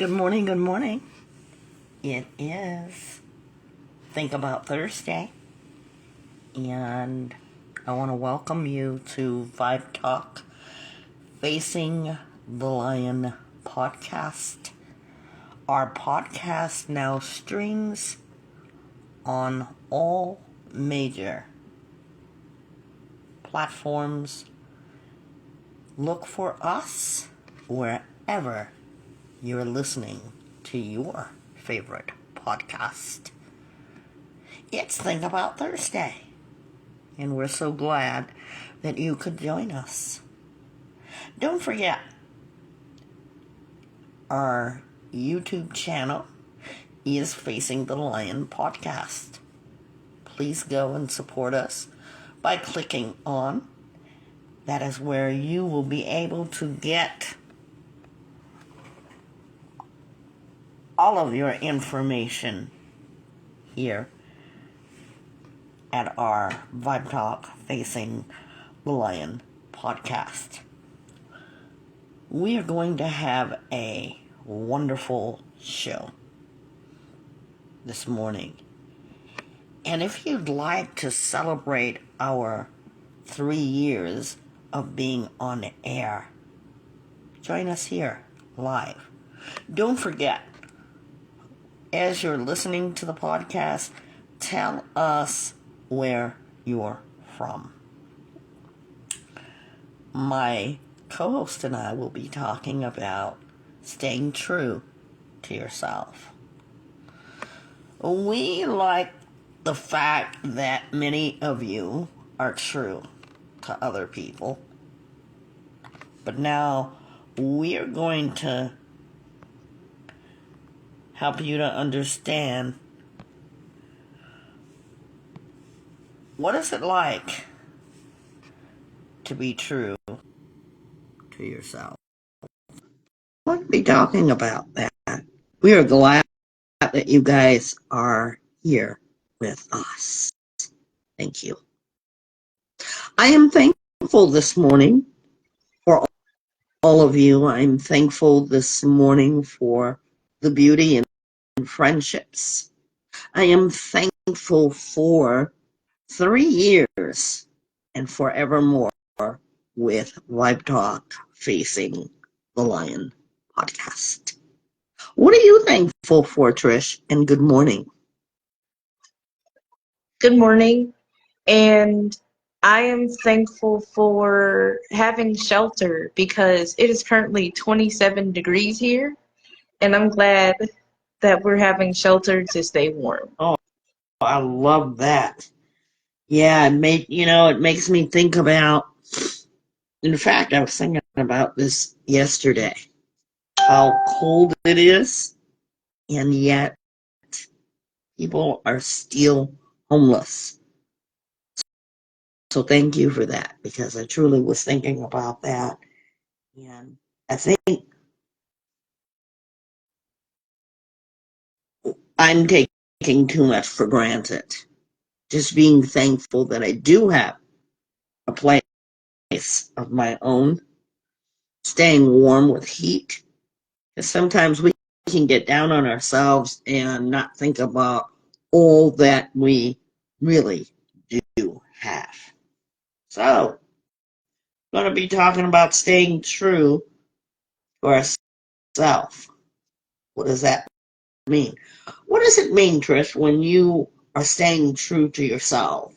Good morning, good morning. It is Think About Thursday, and I want to welcome you to Vibe Talk Facing the Lion podcast. Our podcast now streams on all major platforms. Look for us wherever you're listening to your favorite podcast. It's Think About Thursday, and we're so glad that you could join us. Don't forget, our YouTube channel is Facing the Lion podcast. Please go and support us by clicking on. That is where you will be able to get all of your information here at our Vibe Talk Facing the Lion podcast. We are going to have a wonderful show this morning. And if you'd like to celebrate our 3 years of being on the air, join us here live. Don't forget, as you're listening to the podcast, tell us where you're from. My co-host and I will be talking about staying true to yourself. We like the fact that many of you are true to other people, but now we are going to help you to understand what is it like to be true to yourself. We'll be talking about that. We are glad that you guys are here with us. Thank you. I am thankful this morning for all of you. I'm thankful this morning for the beauty and friendships. I am thankful for 3 years and forevermore with Vibe Talk Facing the Lion podcast. What are you thankful for, Trish? And good morning. Good morning. And I am thankful for having shelter because it is currently 27 degrees here. And I'm glad that we're having shelter to stay warm. Oh, I love that. Yeah, it makes me think about, in fact, I was thinking about this yesterday, how cold it is, and yet people are still homeless. So thank you for that, because I truly was thinking about that. And I think I'm taking too much for granted. Just being thankful that I do have a place of my own, staying warm with heat. Because sometimes we can get down on ourselves and not think about all that we really do have. So, I'm going to be talking about staying true to ourselves. What does that mean? What does it mean, Trish, when you are staying true to yourself?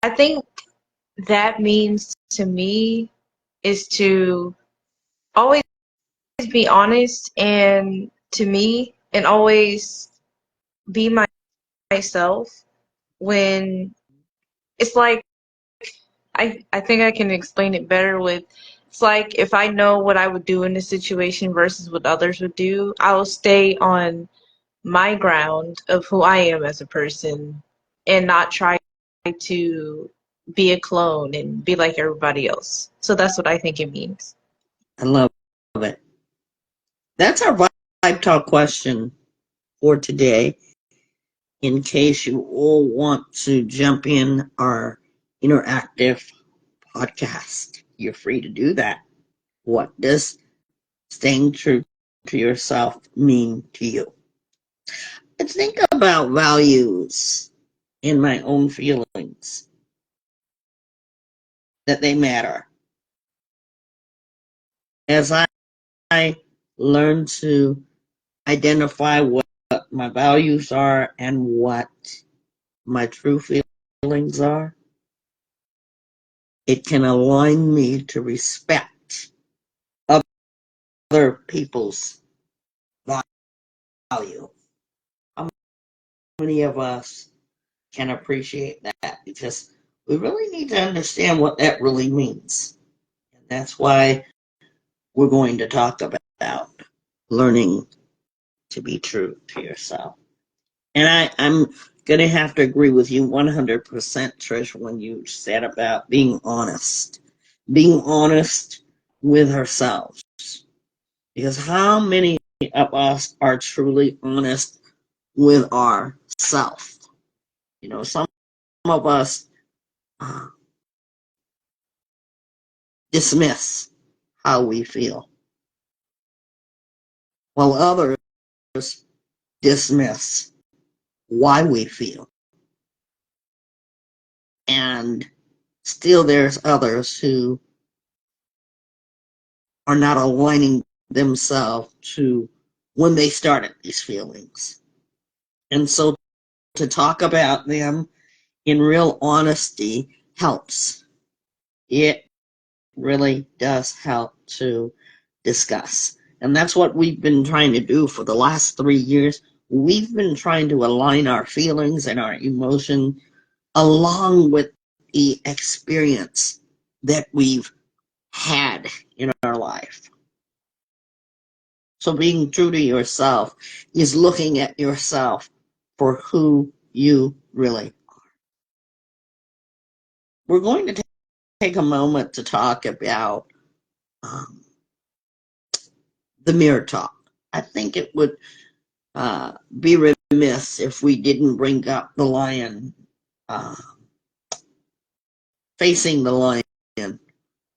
I think that means to me is to always be honest and to me and always be myself when it's like I think I can explain it better with it's like if I know what I would do in this situation versus what others would do, I will stay on my ground of who I am as a person and not try to be a clone and be like everybody else. So that's what I think it means. I love it. That's our Vibe Talk question for today. In case you all want to jump in our interactive podcast, you're free to do that. What does staying true to yourself mean to you? I think about values in my own feelings, that they matter. As I learn to identify what my values are and what my true feelings are, it can align me to respect other people's value. How many of us can appreciate that? Because we really need to understand what that really means. And that's why we're going to talk about learning to be true to yourself. And I'm going to have to agree with you 100%, Trish, when you said about being honest. Being honest with ourselves. Because how many of us are truly honest with ourself? You know, some of us dismiss how we feel, while others dismiss why we feel. And still there's others who are not aligning themselves to when they started these feelings. And so to talk about them in real honesty helps. It really does help to discuss. And that's what we've been trying to do for the last 3 years. We've been trying to align our feelings and our emotion along with the experience that we've had in our life. So being true to yourself is looking at yourself for who you really are. We're going to take a moment to talk about the mirror talk. I think it would be remiss if we didn't bring up the lion, uh, facing the lion,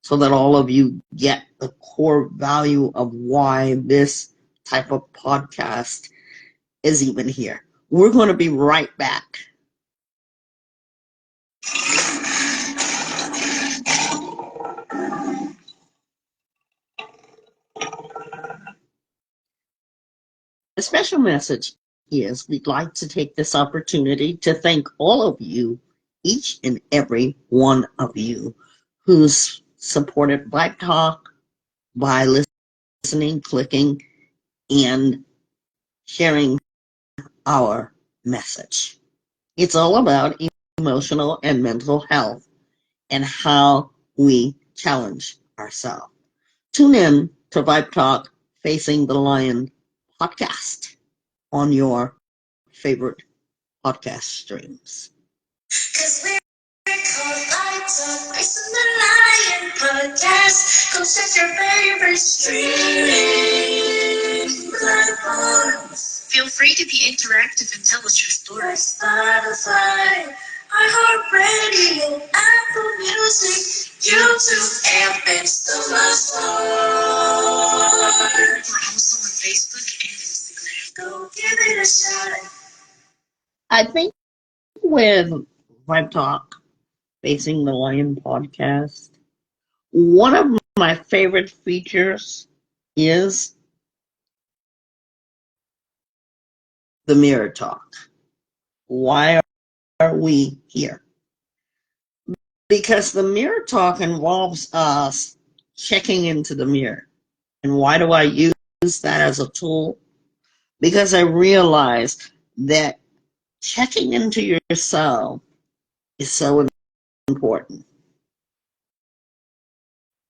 so that all of you get the core value of why this type of podcast is even here. We're going to be right back. A special message is we'd like to take this opportunity to thank all of you, each and every one of you, who's supported Vibe Talk by listening, clicking, and sharing our message. It's all about emotional and mental health and how we challenge ourselves. Tune in to Vibe Talk Facing the Lion podcast on your favorite podcast streams. Cause we're called Vibe Talk Facing the Lion podcast. Go check your favorite streaming platforms. Feel free to be interactive and tell us your stories. Spotify, iHeartRadio, Apple Music, YouTube, and thanks so much more. We're also on Facebook and Instagram. Go give it a shot. I think with Vibe Talk Facing the Lion podcast, one of my favorite features is the mirror talk. Why are we here? Because the mirror talk involves us checking into the mirror. And why do I use that as a tool? Because I realize that checking into yourself is so important.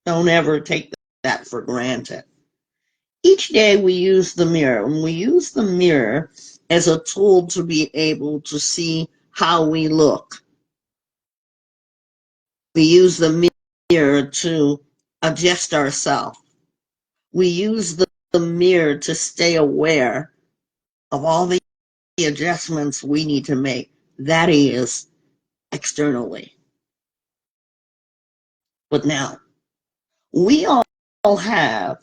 Don't ever take that for granted. Each day we use the mirror, and we use the mirror as a tool to be able to see how we look. We use the mirror to adjust ourselves. We use the mirror to stay aware of all the adjustments we need to make. That is externally. But now, we have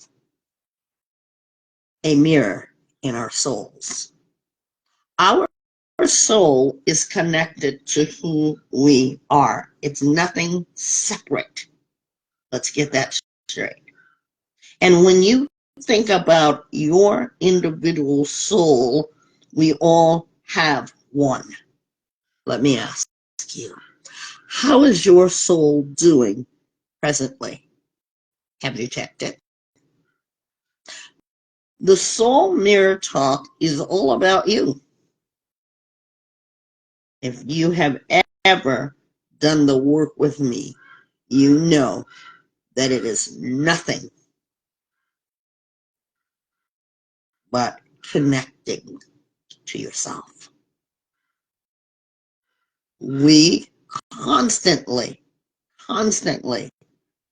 a mirror in our souls. Our soul is connected to who we are. It's nothing separate. Let's get that straight. And when you think about your individual soul, we all have one. Let me ask you, how is your soul doing presently? Have you checked it? The soul mirror talk is all about you. If you have ever done the work with me, you know that it is nothing but connecting to yourself. We constantly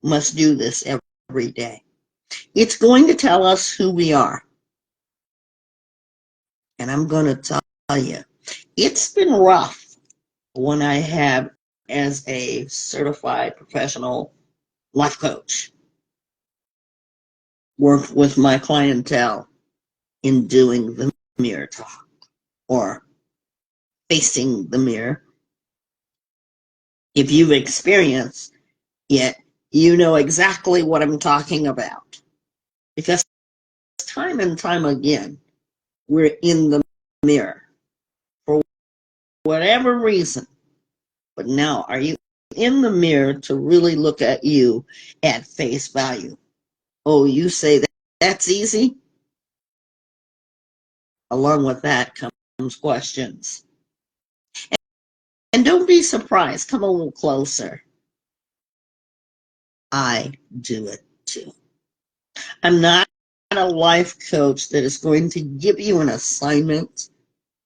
must do this every day. It's going to tell us who we are. And I'm going to tell you, it's been rough when I have as a certified professional life coach worked with my clientele in doing the mirror talk or facing the mirror. If you've experienced it, you know exactly what I'm talking about. Because time and time again, we're in the mirror for whatever reason. But now, are you in the mirror to really look at you at face value? Oh, you say that's easy? Along with that comes questions. And don't be surprised. Come a little closer. I do it too. I'm not a life coach that is going to give you an assignment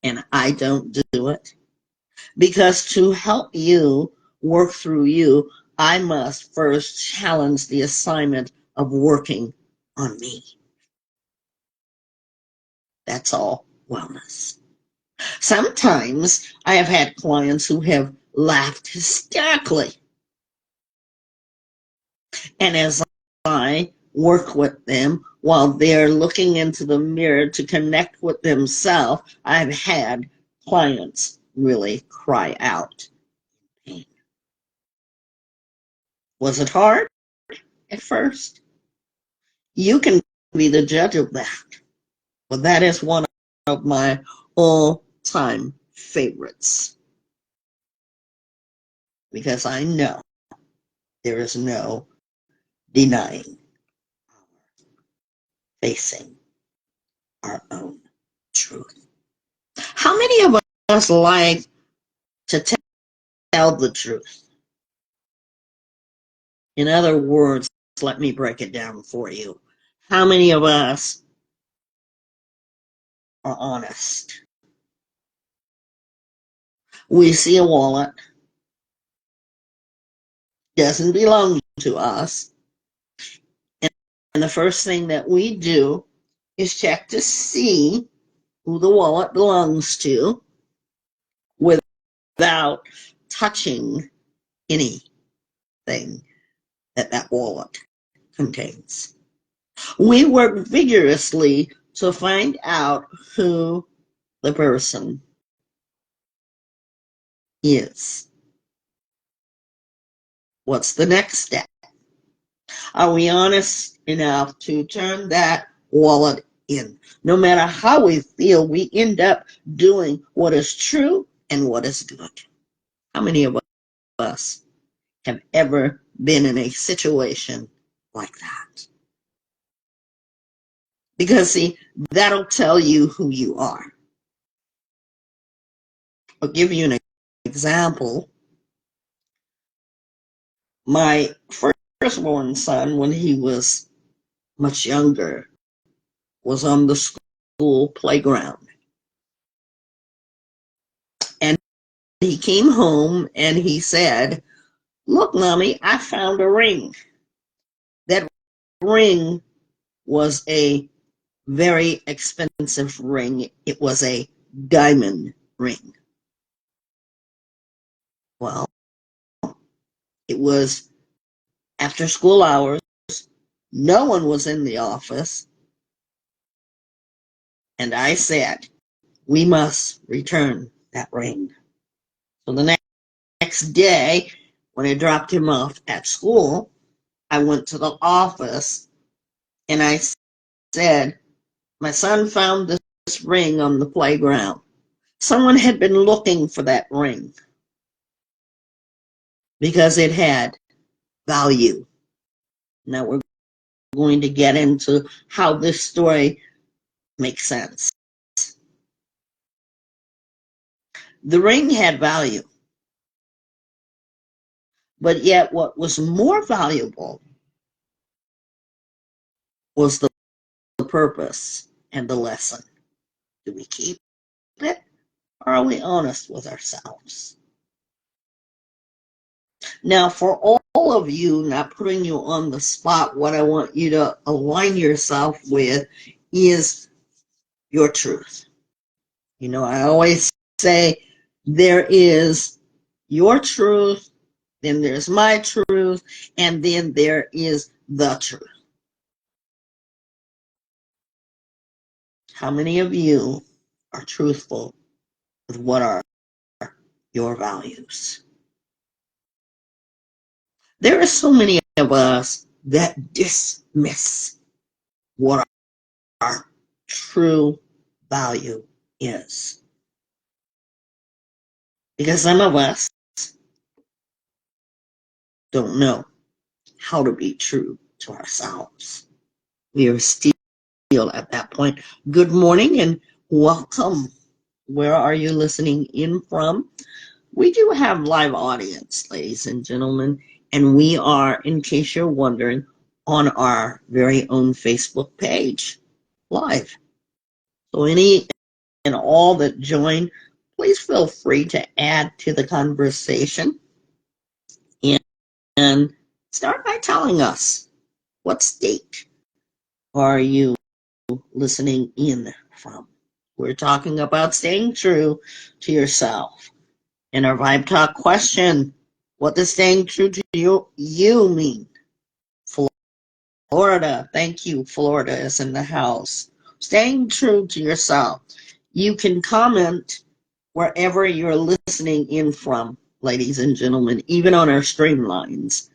and I don't do it. Because to help you work through you, I must first challenge the assignment of working on me. That's all wellness. Sometimes I have had clients who have laughed hysterically. And as I work with them while they're looking into the mirror to connect with themselves, I've had clients really cry out in pain. Was it hard at first? You can be the judge of that. But that is one of my all-time favorites. Because I know there is no denying, facing our own truth. How many of us like to tell the truth? In other words, let me break it down for you. How many of us are honest? We see a wallet, doesn't belong to us, and the first thing that we do is check to see who the wallet belongs to without touching anything that wallet contains. We work vigorously to find out who the person is. What's the next step? Are we honest enough to turn that wallet in? No matter how we feel, we end up doing what is true and what is good. How many of us have ever been in a situation like that? Because, see, that'll tell you who you are. I'll give you an example. My firstborn son, when he was much younger, was on the school playground. And he came home and he said, "Look, Mommy, I found a ring." That ring was a very expensive ring. It was a diamond ring. Well, it was after school hours. No one was in the office. And I said, we must return that ring. So the next day, when I dropped him off at school, I went to the office and I said, my son found this ring on the playground. Someone had been looking for that ring because it had value. Now we're going to get into how this story makes sense. The ring had value, but yet what was more valuable was the purpose and the lesson. Do we keep it, or are we honest with ourselves? Now, for all of you, not putting you on the spot, what I want you to align yourself with is your truth. You know, I always say there is your truth, then there's my truth, and then there is the truth. How many of you are truthful with what are your values? There are so many of us that dismiss what our true value is. Because some of us don't know how to be true to ourselves. We are still at that point. Good morning and welcome. Where are you listening in from? We do have live audience, ladies and gentlemen, and we are, in case you're wondering, on our very own Facebook page, live. So any and all that join, please feel free to add to the conversation and start by telling us what state are you listening in from. We're talking about staying true to yourself. In our Vibe Talk question, what does staying true to you mean? Florida, thank you. Florida is in the house. Staying true to yourself. You can comment wherever you're listening in from, ladies and gentlemen, even on our streamlines.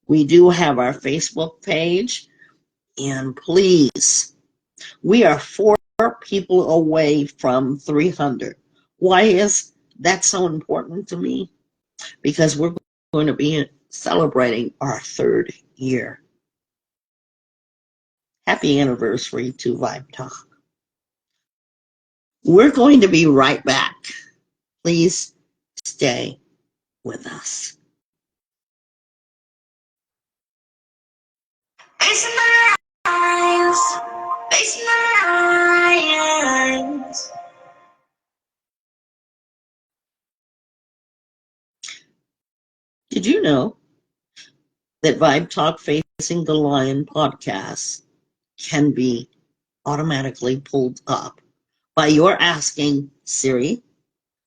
We do have our Facebook page, and please, we are 4 people away from 300. Why is that so important to me? Because we're going to be celebrating our 3rd year. Happy anniversary to Vibe Talk. We're going to be right back. Please stay with us. Facing the lions, facing the lions. Did you know that Vibe Talk Facing the Lion podcast can be automatically pulled up by your asking Siri,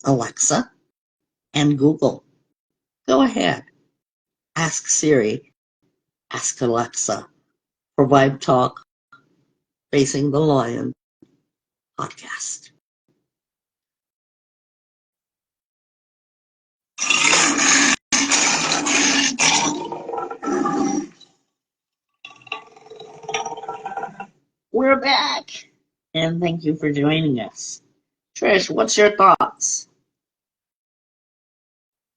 Alexa, and Google? Go ahead. Ask Siri, ask Alexa for Vibe Talk Facing the Lion podcast. We're back, and thank you for joining us. Trish, what's your thoughts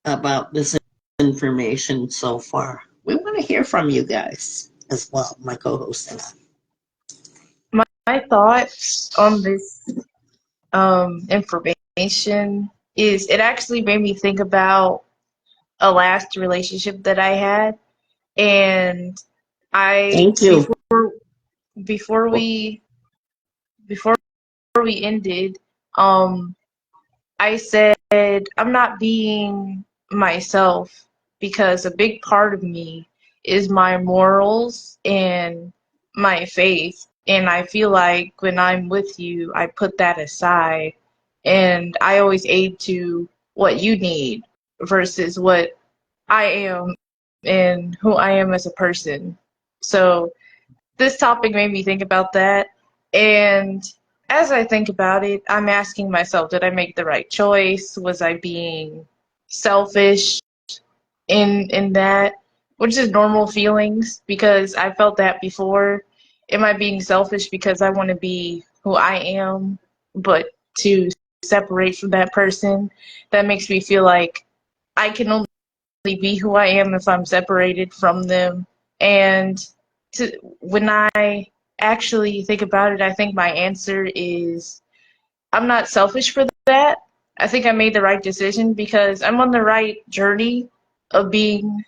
about this information so far? We want to hear from you guys as well, my co-hosts. My thoughts on this information is it actually made me think about a last relationship that I had, and I Thank you. before we before we ended, um, I said I'm not being myself because a big part of me is my morals and my faith. And I feel like when I'm with you, I put that aside and I always aid to what you need versus what I am and who I am as a person. So this topic made me think about that. And as I think about it, I'm asking myself, did I make the right choice? Was I being selfish in that? Which is normal feelings because I felt that before. Am I being selfish because I want to be who I am, but to separate from that person? That makes me feel like I can only be who I am if I'm separated from them. And when I actually think about it, I think my answer is I'm not selfish for that. I think I made the right decision because I'm on the right journey of being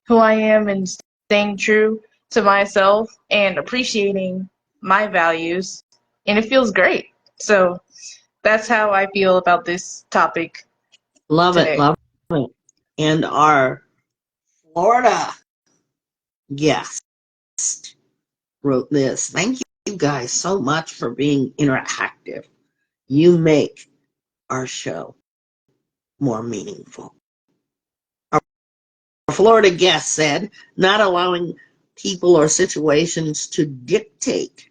who I am and staying true to myself and appreciating my values. And it feels great. So that's how I feel about this topic Love it, today. love it. And our Florida guest wrote this. Thank you guys so much for being interactive. You make our show more meaningful. Our Florida guest said, not allowing people or situations to dictate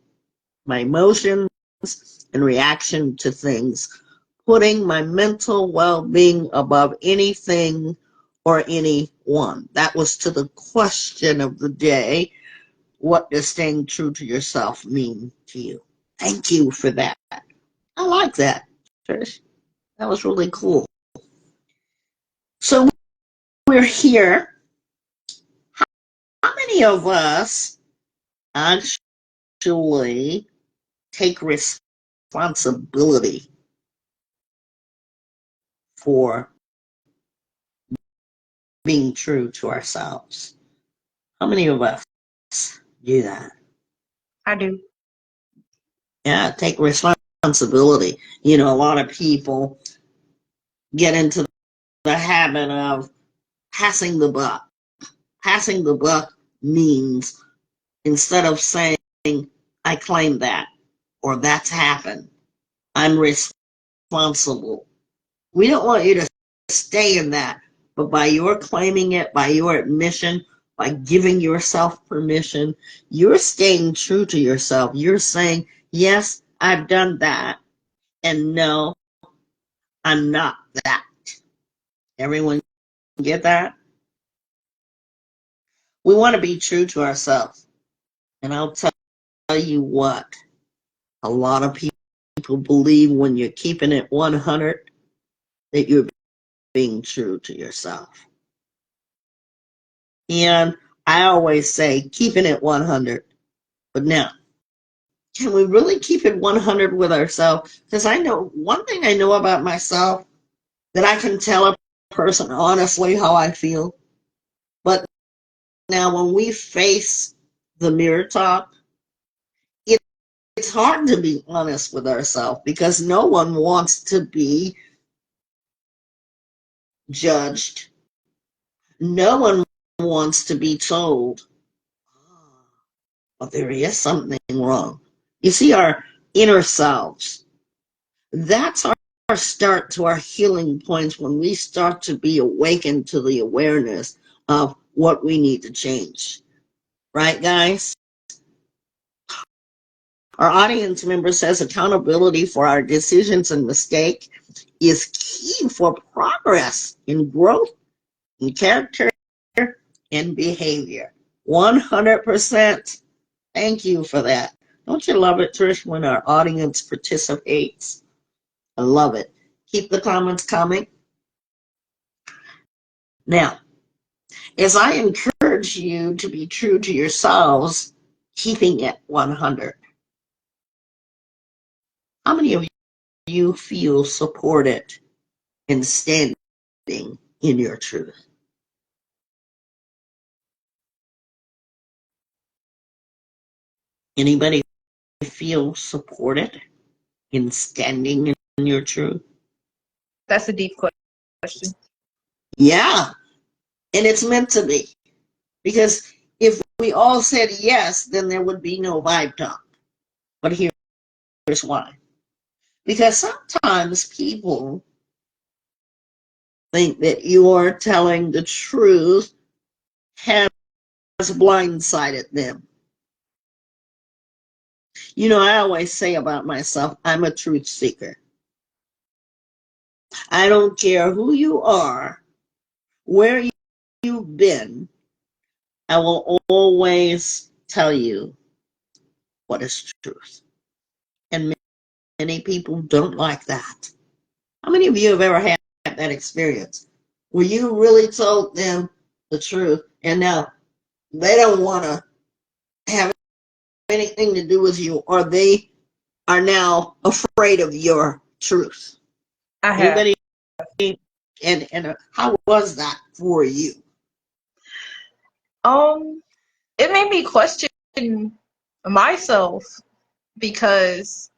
my emotions and reaction to things, putting my mental well-being above anything or anyone. That was to the question of the day. What does staying true to yourself mean to you? Thank you for that. I like that, Trish. That was really cool. So we're here. How many of us actually take responsibility for being true to ourselves? How many of us do that? I do. Yeah, take responsibility. You know, a lot of people get into the habit of passing the buck. Passing the buck means instead of saying, I claim that, or that's happened, I'm responsible. We don't want you to stay in that, but by your claiming it, by your admission, by giving yourself permission, you're staying true to yourself. You're saying, yes, I've done that, and no, I'm not that. Everyone get that? We want to be true to ourselves. And I'll tell you what, a lot of people believe when you're keeping it 100 that you're being true to yourself. And I always say keeping it 100. But now, can we really keep it 100 with ourselves? Because I know one thing I know about myself that I can tell a person honestly how I feel. But now, when we face the mirror talk, it's hard to be honest with ourselves because no one wants to be judged. No one wants to be told, oh, well, there is something wrong. You see, our inner selves, that's our start to our healing points when we start to be awakened to the awareness of what we need to change. Right, guys? Our audience member says accountability for our decisions and mistakes is key for progress in growth in character and behavior. 100%. Thank you for that. Don't you love it, Trish, when our audience participates? I love it. Keep the comments coming. Now, as I encourage you to be true to yourselves, keeping it 100, how many of you feel supported in standing in your truth? Anybody feel supported in standing in your truth? That's a deep question. Yeah, and it's meant to be. Because if we all said yes, then there would be no vibe talk. But here's why. Because sometimes people think that you're telling the truth has blindsided them. I always say about myself, I'm a truth seeker. I don't care who you are, where you've been, I will always tell you what is truth. And many people don't like that. How many of you have ever had that experience where you really told them the truth and now they don't want to have anything to do with you, or they are now afraid of your truth? I have. Anybody? And how was that for you? Um, it made me question myself because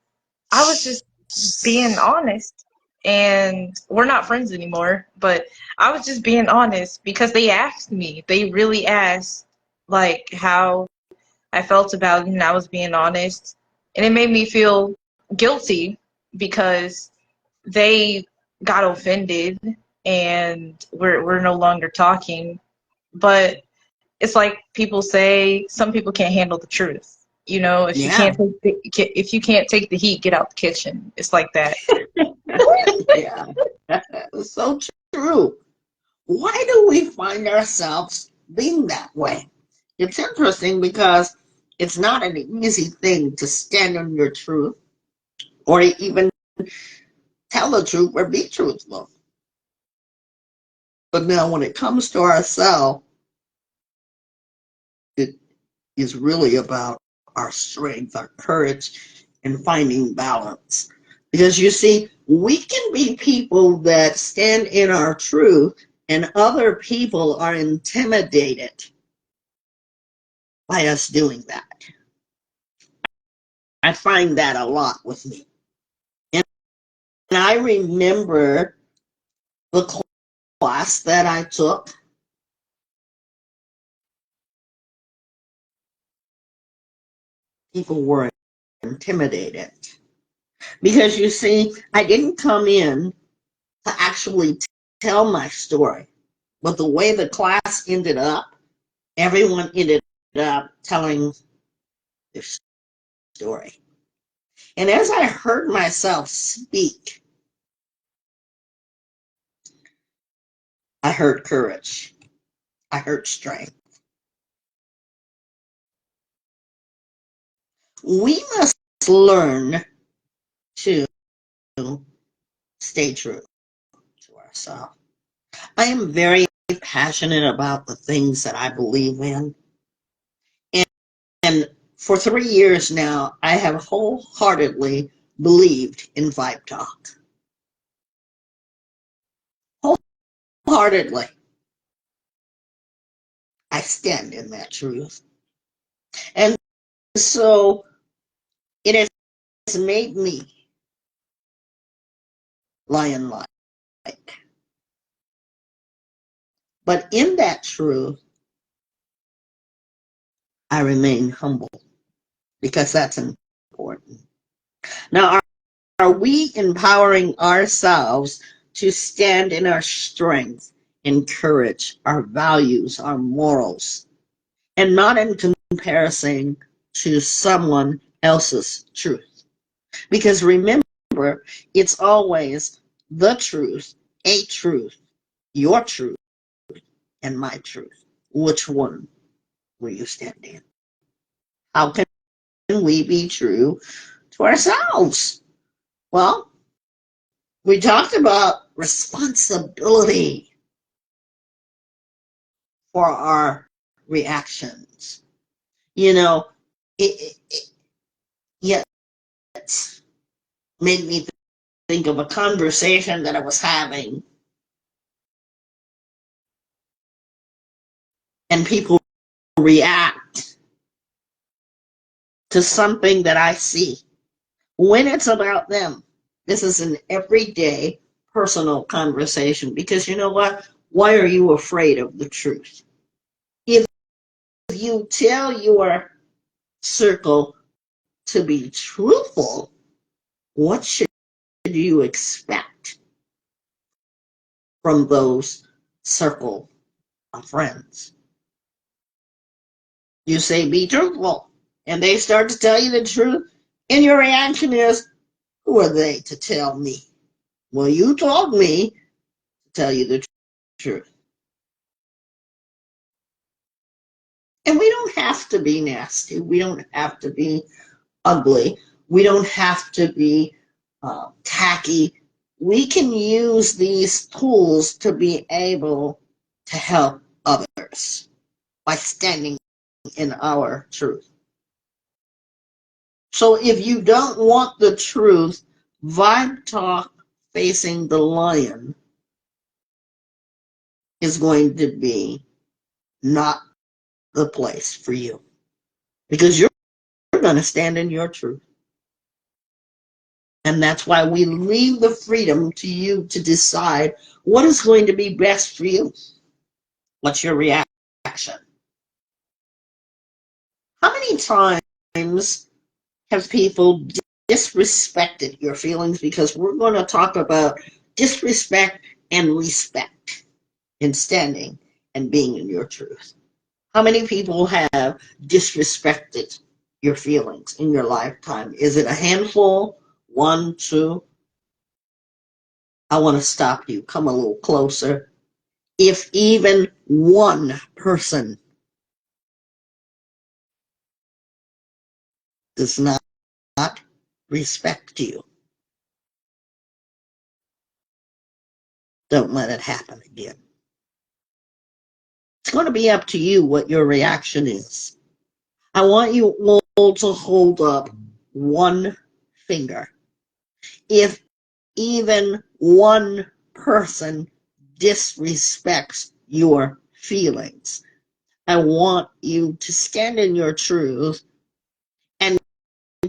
I was just being honest. And we're not friends anymore, but I was just being honest because they asked me. They really asked, like, how I felt about it, and I was being honest. And it made me feel guilty because they got offended and we're no longer talking. But it's like people say, some people can't handle the truth. You know, Yeah. if you can't take the heat, get out the kitchen. It's like that. Yeah. That's so true. Why do we find ourselves being that way? It's interesting because it's not an easy thing to stand on your truth or even tell the truth or be truthful. But now when it comes to ourselves, it is really about our strength, our courage, and finding balance. Because you see, we can be people that stand in our truth, and other people are intimidated by us doing that. I find that a lot with me. And I remember the class that I took. People were intimidated. Because you see, I didn't come in to actually tell my story. But the way the class ended up, everyone ended up telling their story. And as I heard myself speak, I heard courage. I heard strength. We must learn to stay true to ourselves. I am very passionate about the things that I believe in. And, and for 3 years now, I have wholeheartedly believed in Vibe Talk. Wholeheartedly. I stand in that truth. And so it has made me lion-like. But in that truth, I remain humble because that's important. Now, are we empowering ourselves to stand in our strength and courage, our values, our morals, and not in comparison to someone else's truth? Because remember, it's always the truth, a truth, your truth, and my truth. Which one will you stand in? How can we be true to ourselves? Well, we talked about responsibility for our reactions. You know, yet made me think of a conversation that I was having, and people react to something that I see when it's about them. This is an everyday personal conversation because you know what? Why are you afraid of the truth? If you tell your circle to be truthful, what should you expect from those circle of friends? You say be truthful, and they start to tell you the truth. And your reaction is, who are they to tell me? Well, you told me to tell you the truth. And we don't have to be nasty. We don't have to be ugly. We don't have to be tacky. We can use these tools to be able to help others by standing in our truth. So if you don't want the truth, Vibe Talk Facing the Lion is going to be not the place for you, because you're going to stand in your truth. And that's why we leave the freedom to you to decide what is going to be best for you. What's your reaction? How many times have people disrespected your feelings? Because we're going to talk about disrespect and respect in standing and being in your truth. How many people have disrespected your feelings in your lifetime? Is it a handful? One, two? I want to stop you. Come a little closer. If even one person does not respect you, don't let it happen again. It's going to be up to you what your reaction is. I want you all to hold up one finger. If even one person disrespects your feelings, I want you to stand in your truth and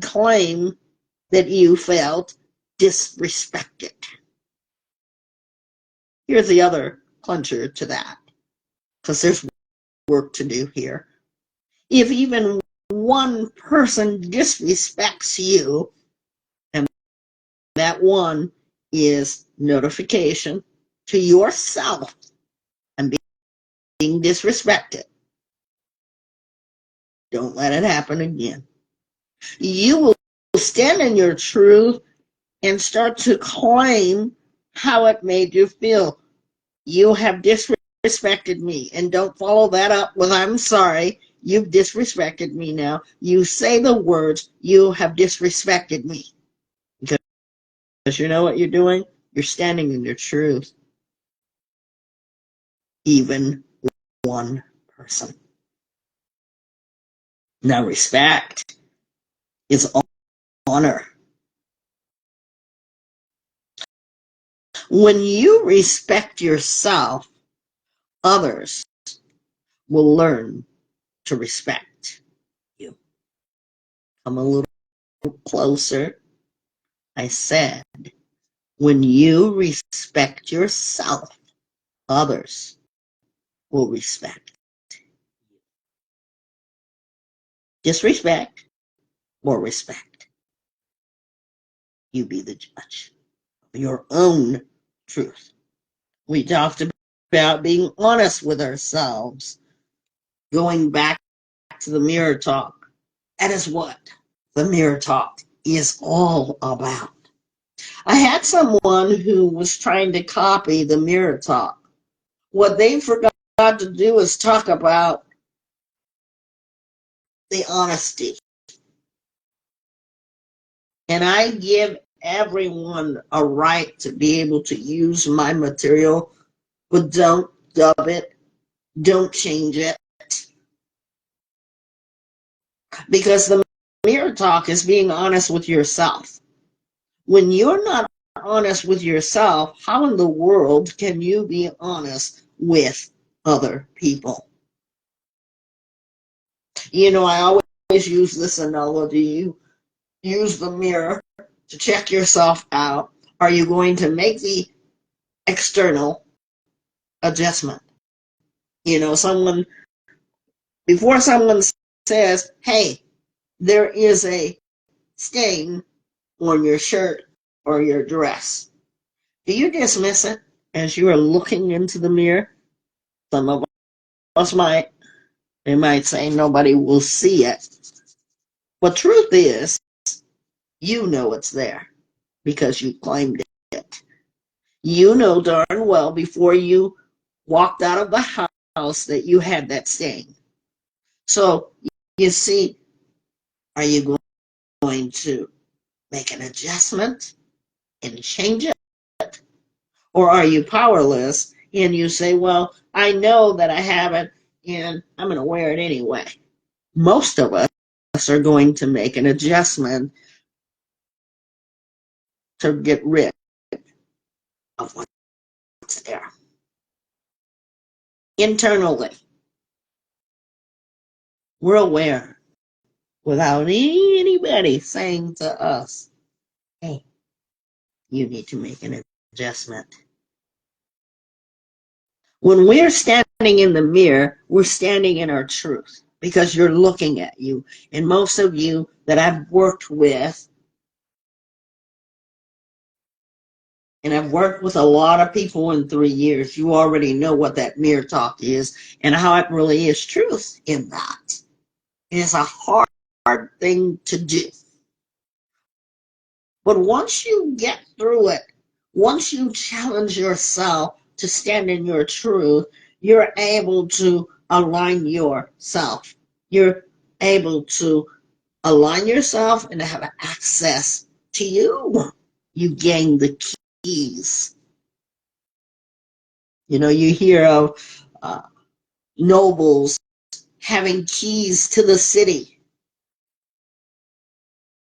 claim that you felt disrespected. Here's the other clincher to that, because there's work to do here. If even one person disrespects you, and that one is notification to yourself and being disrespected, don't let it happen again. You will stand in your truth and start to claim how it made you feel. You have disrespected me, and don't follow that up with I'm sorry. You've disrespected me now. You say the words, you have disrespected me. Because you know what you're doing? You're standing in your truth. Even one person. Now, respect is honor. When you respect yourself, others will learn to respect you. Come a little closer. I said, when you respect yourself, others will respect. Disrespect or respect. You be the judge of your own truth. We talked about being honest with ourselves, going back to the mirror talk. That is what the mirror talk is all about. I had someone who was trying to copy the mirror talk. What they forgot to do is talk about the honesty. And I give everyone a right to be able to use my material, but don't dub it, don't change it. Because the mirror talk is being honest with yourself. When you're not honest with yourself, how in the world can you be honest with other people? You know, I always use this analogy. You use the mirror to check yourself out. Are you going to make the external adjustment? You know, before someone says, hey, there is a stain on your shirt or your dress, do you dismiss it as you are looking into the mirror? Some of us might. They might say nobody will see it. But truth is, You know it's there because you claimed it. You know darn well before you walked out of the house that you had that stain. So you see, are you going to make an adjustment and change it? Or are you powerless and you say, well, I know that I have it and I'm going to wear it anyway? Most of us are going to make an adjustment to get rid of what's there. Internally, we're aware without anybody saying to us, hey, you need to make an adjustment. When we're standing in the mirror, we're standing in our truth because you're looking at you. And most of you that I've worked with, and I've worked with a lot of people in 3 years, you already know what that mirror talk is and how it really is truth in that. It is a hard thing to do. But once you get through it, once you challenge yourself to stand in your truth, you're able to align yourself. You're able to align yourself and have access to you. You gain the keys. You know, you hear of nobles having keys to the city.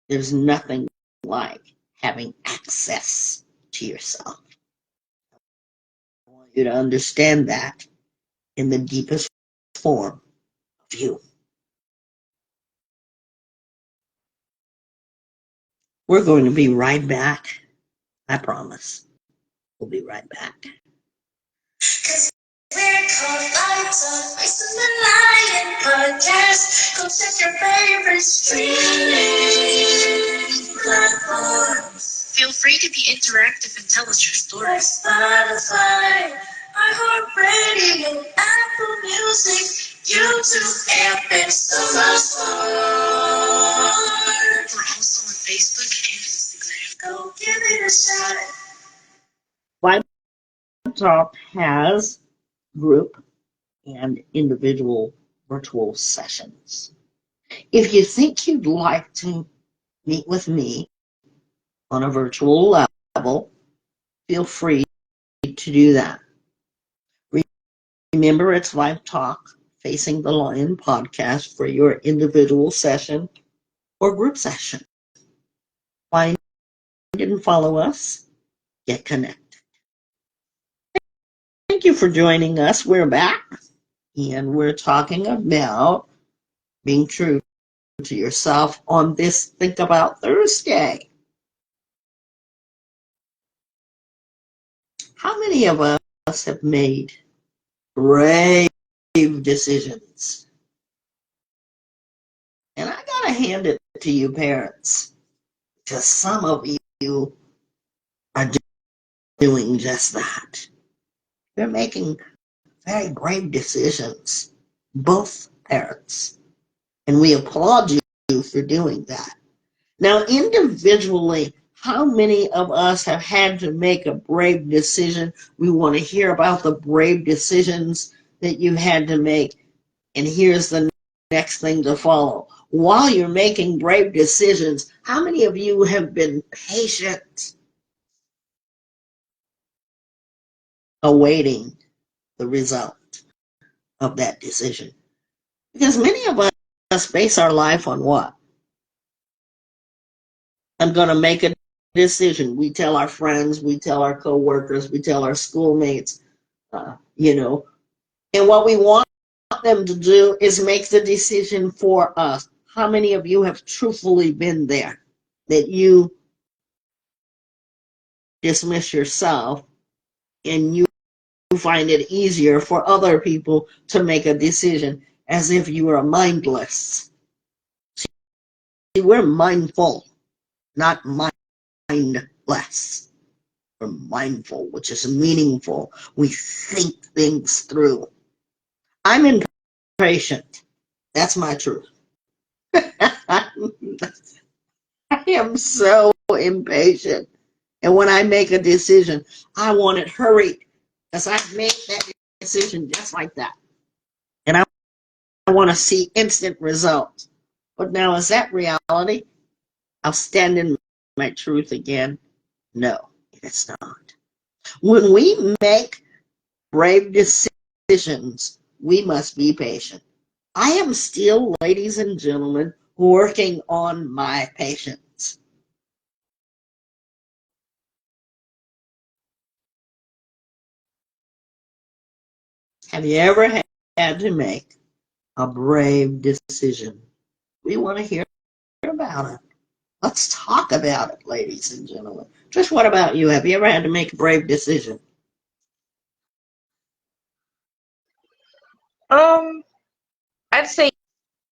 There's nothing like having access to yourself. I want you to understand that in the deepest form of you. We're going to be right back. I promise. We'll be right back. We're called vibetalkfacingthelionpodcast. Go check your favorite streaming platforms. Feel free to be interactive and tell us your stories. Spotify, iHeartRadio, Apple Music, YouTube, and so much more. We're also on Facebook and Instagram. Go give it a shot. Vibe Talk has group and individual virtual sessions. If you think you'd like to meet with me on a virtual level, feel free to do that. Remember, it's Vibe Talk Facing the Lion podcast for your individual session or group session. Find and follow us. Get connected. Thank you for joining us. We're back, and we're talking about being true to yourself on this Think About Thursday. How many of us have made brave decisions? And I gotta hand it to you, parents, because some of you are doing just that. They're making very brave decisions, both parents, and we applaud you for doing that. Now, individually, how many of us have had to make a brave decision? We want to hear about the brave decisions that you had to make. And here's the next thing to follow. While you're making brave decisions, how many of you have been patient, awaiting the result of that decision? Because many of us base our life on what? I'm going to make a decision. We tell our friends, we tell our coworkers, we tell our schoolmates, and what we want them to do is make the decision for us. How many of you have truthfully been there? That you dismiss yourself and you find it easier for other people to make a decision as if you are mindless. See, we're mindful, not mindless. We're mindful, which is meaningful. We think things through. I'm impatient. That's my truth. am so impatient. And when I make a decision, I want it hurried because I've made that decision just like that. And I want to see instant results. But now, is that reality? I'll stand in my truth again. No, it's not. When we make brave decisions, we must be patient. I am still, ladies and gentlemen, working on my patience. Have you ever had to make a brave decision? We want to hear about it. Let's talk about it, ladies and gentlemen. Trish, what about you? Have you ever had to make a brave decision? Um, I'd say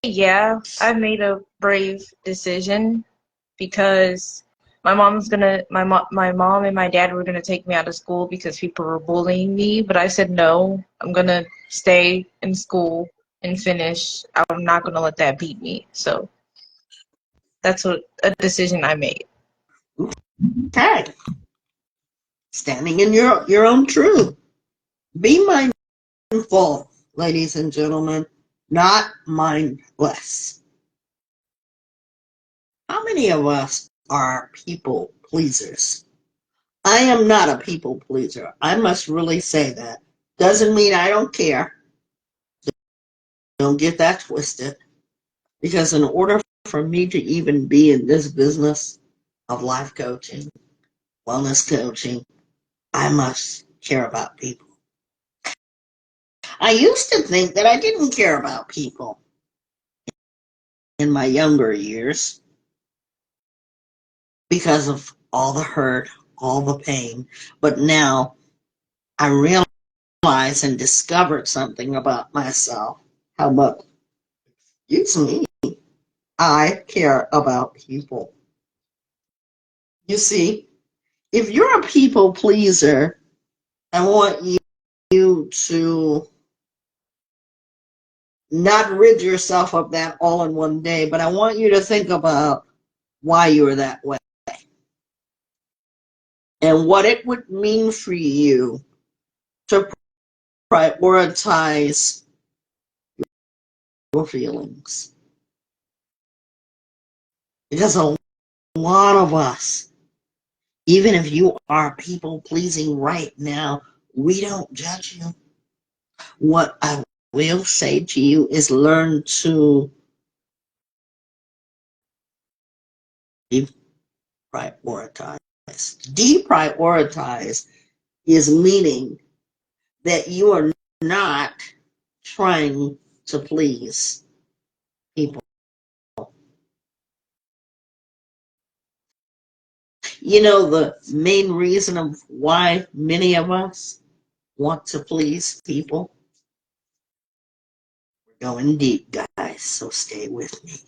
yeah, I made a brave decision because my mom and my dad were gonna take me out of school because people were bullying me, but I said no, I'm gonna stay in school and finish. I'm not gonna let that beat me. So that's a decision I made. Okay. Standing in your own truth. Be mindful, ladies and gentlemen, not mindless. How many of us are people pleasers? I am not a people pleaser. I must really say that. Doesn't mean I don't care. Don't get that twisted. Because in order for me to even be in this business of life coaching, wellness coaching, I must care about people. I used to think that I didn't care about people in my younger years because of all the hurt, all the pain. But now I realize and discovered something about myself, how much, excuse me, I care about people. You see, if you're a people pleaser, I want you to not rid yourself of that all in one day, but I want you to think about why you're that way and what it would mean for you to prioritize your feelings. Because a lot of us, even if you are people pleasing right now, we don't judge you. What I will say to you is learn to deprioritize. Deprioritize is meaning that you are not trying to please people. You know, the main reason of why many of us want to please people? We're going deep, guys, so stay with me.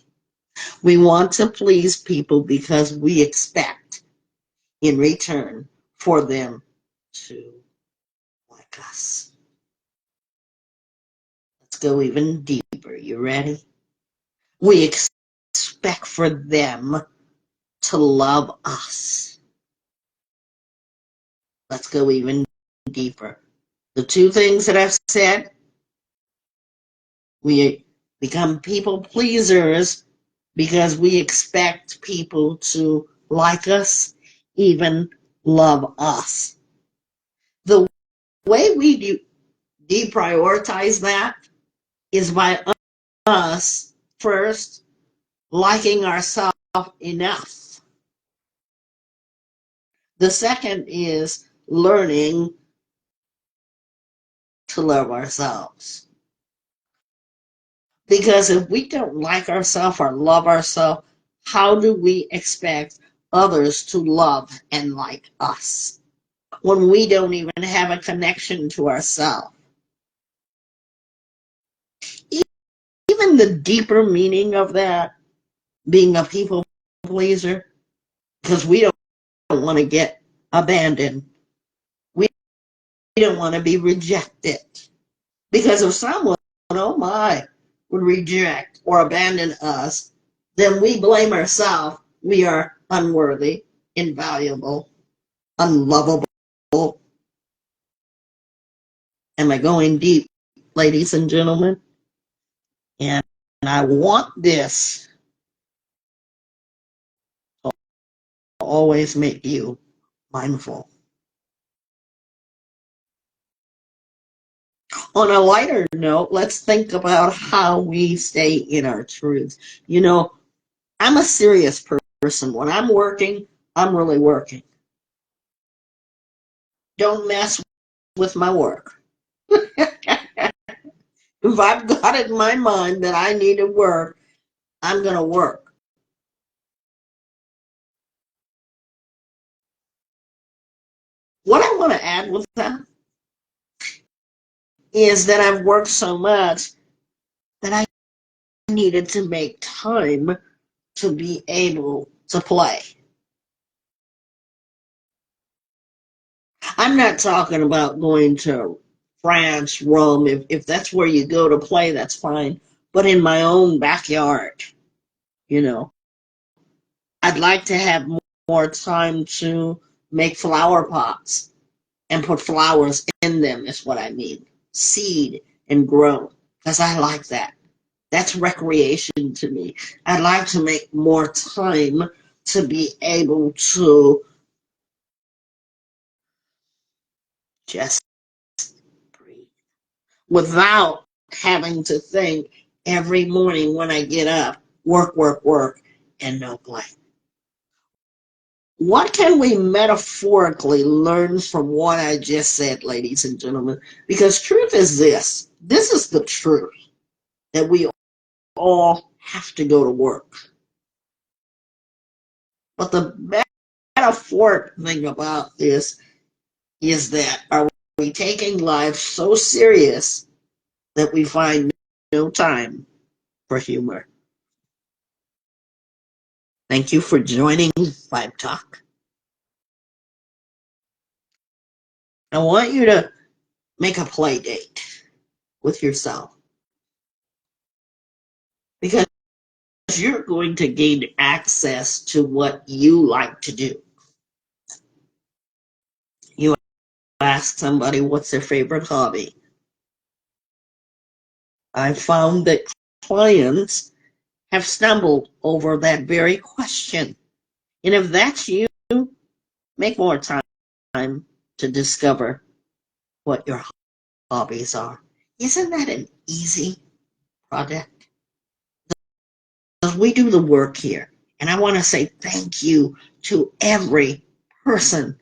We want to please people because we expect in return for them to like us. Let's go even deeper. You ready? We expect for them to love us. Let's go even deeper. The two things that I've said, we become people pleasers because we expect people to like us, even love us. The way we deprioritize that is by us first liking ourselves enough. The second is learning to love ourselves. Because if we don't like ourselves or love ourselves, how do we expect others to love and like us when we don't even have a connection to ourselves? Even the deeper meaning of that, being a people pleaser, because we don't want to get abandoned. We don't want to be rejected. Because if someone, oh my, would reject or abandon us, then we blame ourselves. We are unworthy, invaluable, unlovable. Am I going deep, ladies and gentlemen? And I want this to always make you mindful. On a lighter note, let's think about how we stay in our truth. You know, I'm a serious person. When I'm working, I'm really working. Don't mess with my work. If I've got it in my mind that I need to work, I'm going to work. What I want to add with that is that I've worked so much that I needed to make time to be able to play. I'm not talking about going to France, Rome. If that's where you go to play, that's fine. But in my own backyard, you know, I'd like to have more time to make flower pots and put flowers in them, is what I mean. Seed and grow, because I like that. That's recreation to me. I'd like to make more time to be able to just breathe without having to think every morning when I get up, work, work, work, and no play. What can we metaphorically learn from what I just said, ladies and gentlemen? Because truth is this. This is the truth, that we all have to go to work. But the metaphoric thing about this is that are we taking life so serious that we find no time for humor? Thank you for joining Vibe Talk. I want you to make a play date with yourself, because you're going to gain access to what you like to do. You ask somebody what's their favorite hobby. I found that clients have stumbled over that very question. And if that's you, make more time to discover what your hobbies are. Isn't that an easy project? We do the work here. And I want to say thank you to every person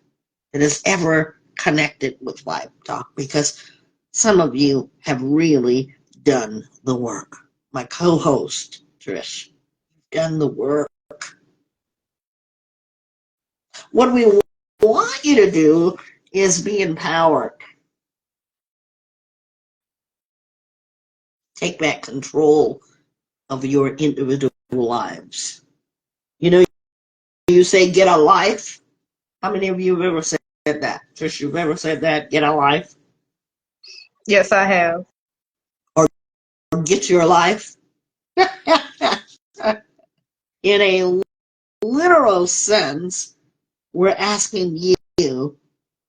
that has ever connected with Vibe Talk, because some of you have really done the work. My co-host, Trish, done the work. What we want you to do is be empowered. Take back control of your individual lives. You know, you say get a life. How many of you have ever said that? Trish, you've ever said that? Get a life? Yes, I have. Or get your life? In a literal sense, we're asking you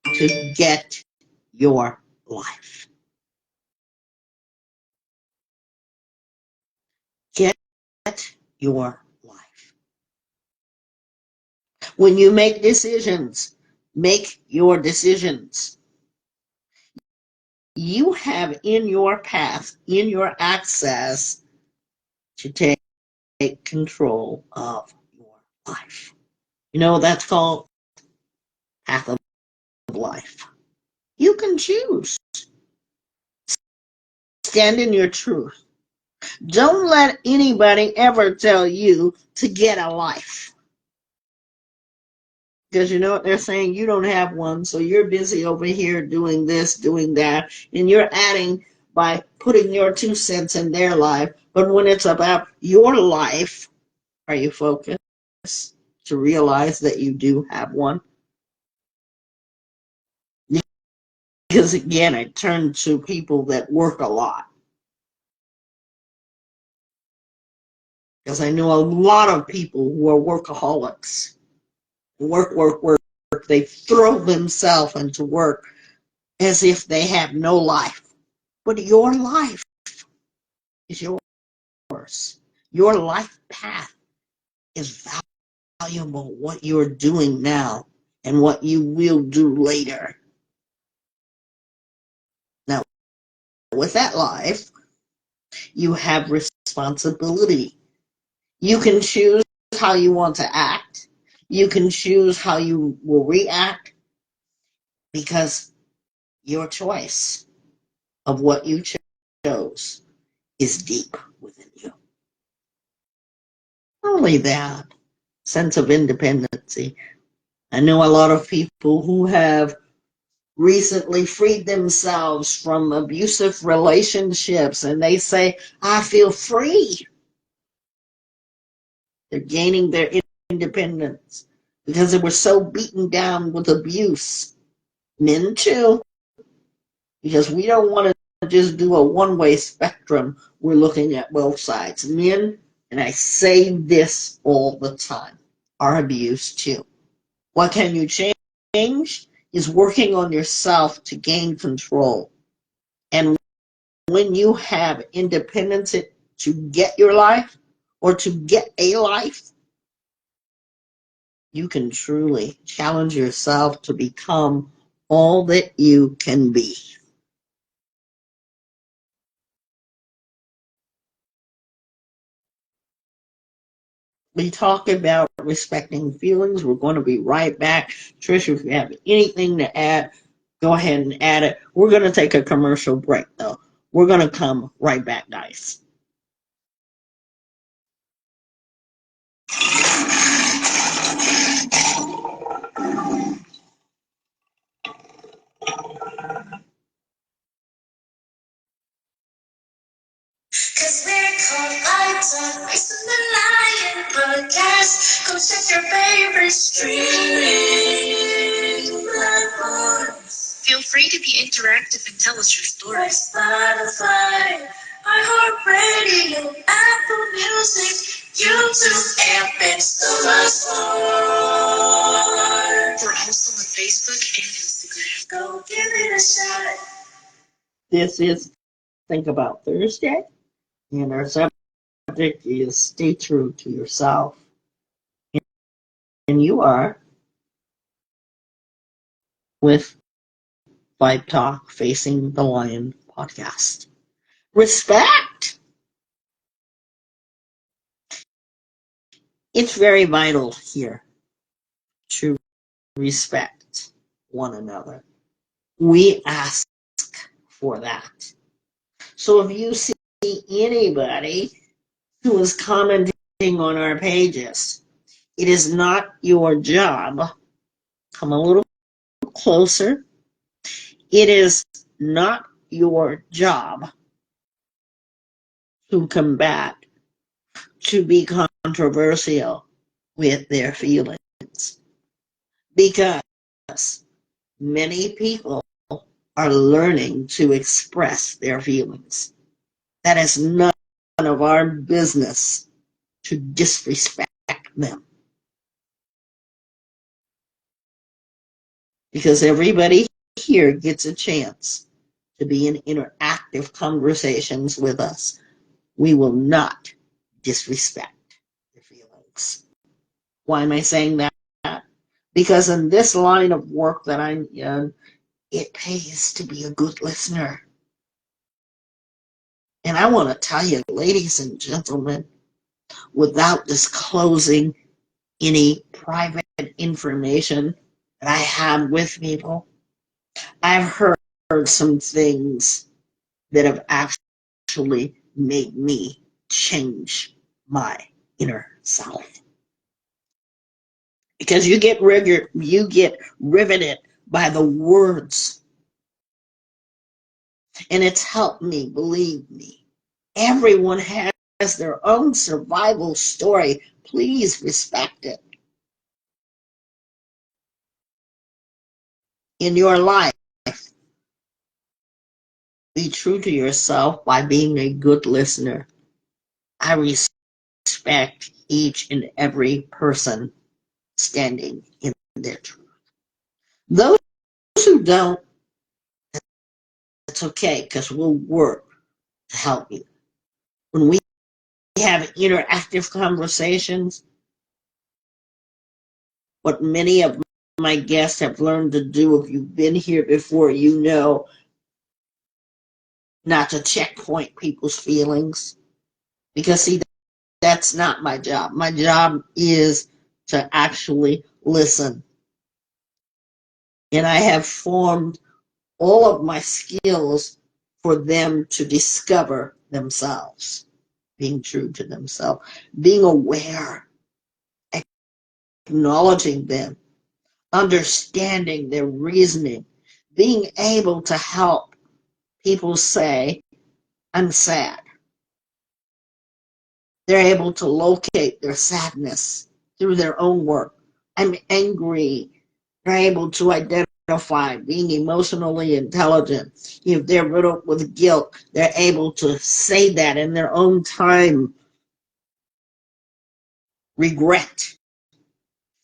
to get your life. Get your life. When you make decisions, make your decisions. You have in your path, in your access, to take control of your life. You know, that's called path of life. You can choose. Stand in your truth. Don't let anybody ever tell you to get a life. Because you know what they're saying? You don't have one, so you're busy over here doing this, doing that, and you're adding by putting your 2 cents in their life. But when it's about your life, are you focused to realize that you do have one? Because again, I turn to people that work a lot. Because I know a lot of people who are workaholics. Work, work, work. They throw themselves into work as if they have no life. But your life is yours. Your life path is valuable. What you're doing now and what you will do later. Now, with that life, you have responsibility. You can choose how you want to act. You can choose how you will react because your choice of what you chose is deep within you. Not only that, sense of independency. I know a lot of people who have recently freed themselves from abusive relationships and they say, I feel free. They're gaining their independence because they were so beaten down with abuse. Men too, because we don't want to just do a one-way spectrum. We're looking at both sides. Men, and I say this all the time, are abused too. What can you change is working on yourself to gain control. And when you have independence to get your life or to get a life, you can truly challenge yourself to become all that you can be. We talk about respecting feelings. We're going to be right back. Trish, if you have anything to add, go ahead and add it. We're going to take a commercial break, though. We're going to come right back, guys. Cause we're called vibetalkfacingthelionpodcast. Go check your favorite streaming platforms. Feel free to be interactive and tell us your stories. Spotify, iHeartRadio, Apple Music, YouTube, and thanks so much more. We're also on Facebook and Instagram. Go give it a shot. This is Think About Thursday. And our subject is stay true to yourself. And you are with Vibe Talk Facing the Lion podcast. Respect! It's very vital here to respect one another. We ask for that. So if you see anybody who is commenting on our pages, it is not your job. Come a little closer. It is not your job to combat, to be controversial with their feelings. Because many people are learning to express their feelings. That is none of our business to disrespect them. Because everybody here gets a chance to be in interactive conversations with us. We will not disrespect their feelings. Why am I saying that? Because in this line of work that I'm in, it pays to be a good listener. And I want to tell you, ladies and gentlemen, without disclosing any private information that I have with people, I've heard some things that have actually made me change my inner self. Because you get riveted by the words. And it's helped me, believe me. Everyone has their own survival story. Please respect it. In your life, be true to yourself by being a good listener. I respect each and every person standing in their truth. Those who don't, it's okay, because we'll work to help you. When we have interactive conversations, what many of my guests have learned to do, if you've been here before, you know not to checkpoint people's feelings. Because, see, that's not my job. My job is to actually listen. And I have formed all of my skills for them to discover themselves, being true to themselves, being aware, acknowledging them, understanding their reasoning, being able to help people say, I'm sad. They're able to locate their sadness through their own work. I'm angry. They're able to identify being emotionally intelligent. If they're riddled with guilt, they're able to say that in their own time. Regret,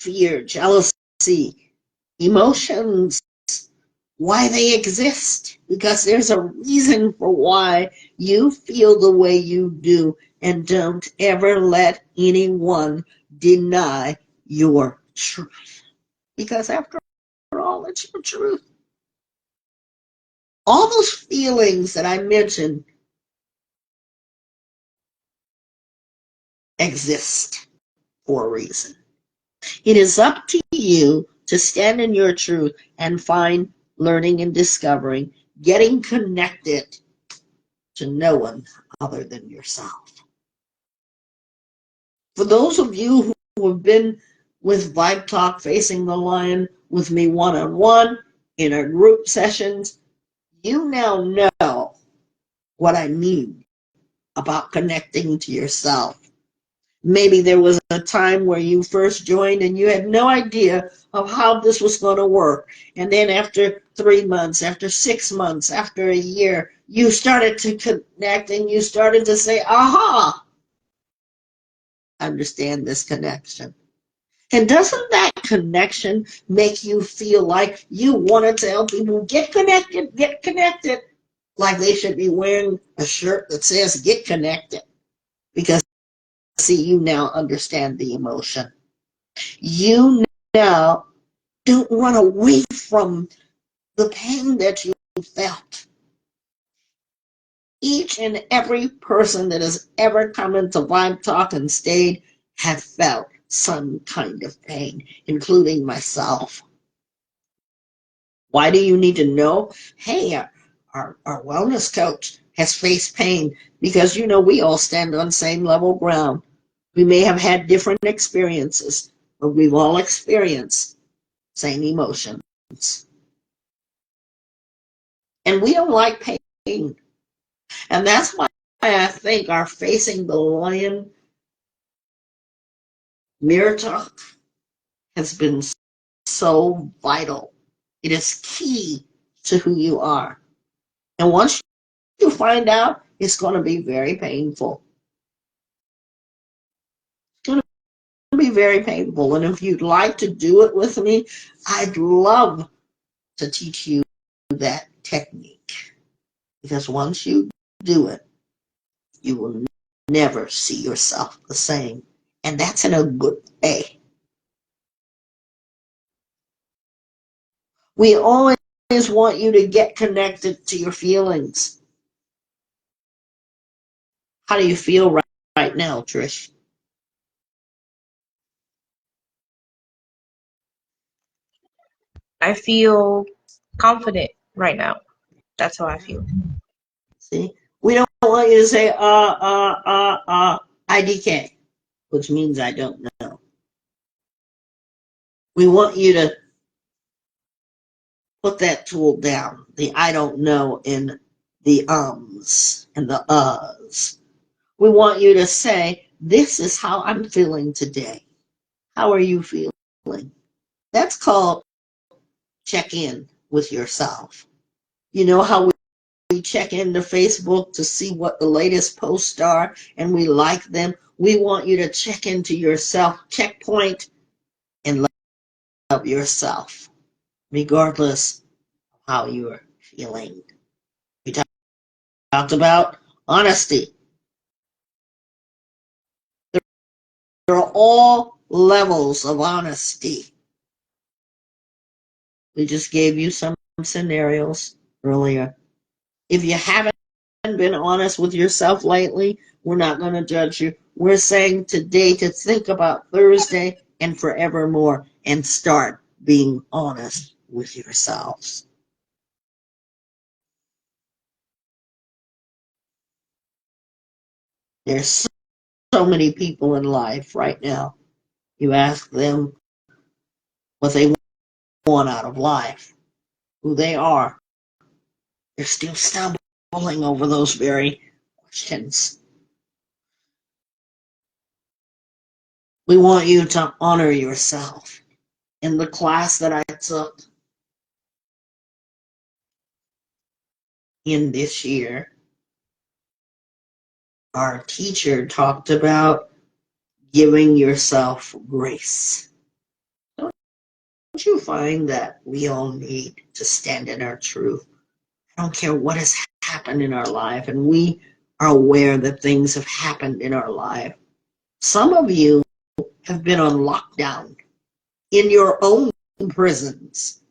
fear, jealousy, emotions, why they exist. Because there's a reason for why you feel the way you do, and don't ever let anyone deny your truth. Because after all, it's your truth. All those feelings that I mentioned exist for a reason. It is up to you to stand in your truth and find learning and discovering, getting connected to no one other than yourself. For those of you who have been with Vibe Talk Facing the Lion with me one-on-one in our group sessions, you now know what I mean about connecting to yourself. Maybe there was a time where you first joined and you had no idea of how this was going to work. And then after 3 months, after 6 months, after a year, you started to connect and you started to say, aha, understand this connection. And doesn't that connection make you feel like you want to tell people, get connected, get connected? Like they should be wearing a shirt that says, get connected. Because, see, you now understand the emotion. You now don't run away from the pain that you felt. Each and every person that has ever come into Vibe Talk and stayed have felt some kind of pain, including myself. Why do you need to know? Hey, our wellness coach has faced pain, because, you know, we all stand on same level ground. We may have had different experiences, but we've all experienced same emotions. And we don't like pain. And that's why I think our Facing the Lion mirror talk has been so vital. It is key to who you are. And once you find out, it's going to be very painful. It's going to be very painful. And if you'd like to do it with me, I'd love to teach you that technique. Because once you do it, you will never see yourself the same. And that's in a good way. We always want you to get connected to your feelings. How do you feel right now, Trish? I feel confident right now. That's how I feel. See? We don't want you to say, IDK, which means I don't know. We want you to put that tool down, the I don't know, in the ums and the uhs. We want you to say, this is how I'm feeling today. How are you feeling? That's called check in with yourself. You know how we check into Facebook to see what the latest posts are and we like them? We want you to check into yourself, checkpoint, and yourself, regardless of how you are feeling. We talked about honesty. There are all levels of honesty. We just gave you some scenarios earlier. If you haven't been honest with yourself lately, we're not going to judge you. We're saying today to think about Thursday and forevermore and start being honest with yourselves. There's so many people in life right now. You ask them what they want out of life, who they are. They're still stumbling over those very questions. We want you to honor yourself. In the class that I took in this year, our teacher talked about giving yourself grace. Don't you find that we all need to stand in our truth? I don't care what has happened in our life, and we are aware that things have happened in our life. Some of you have been on lockdown in your own prisons,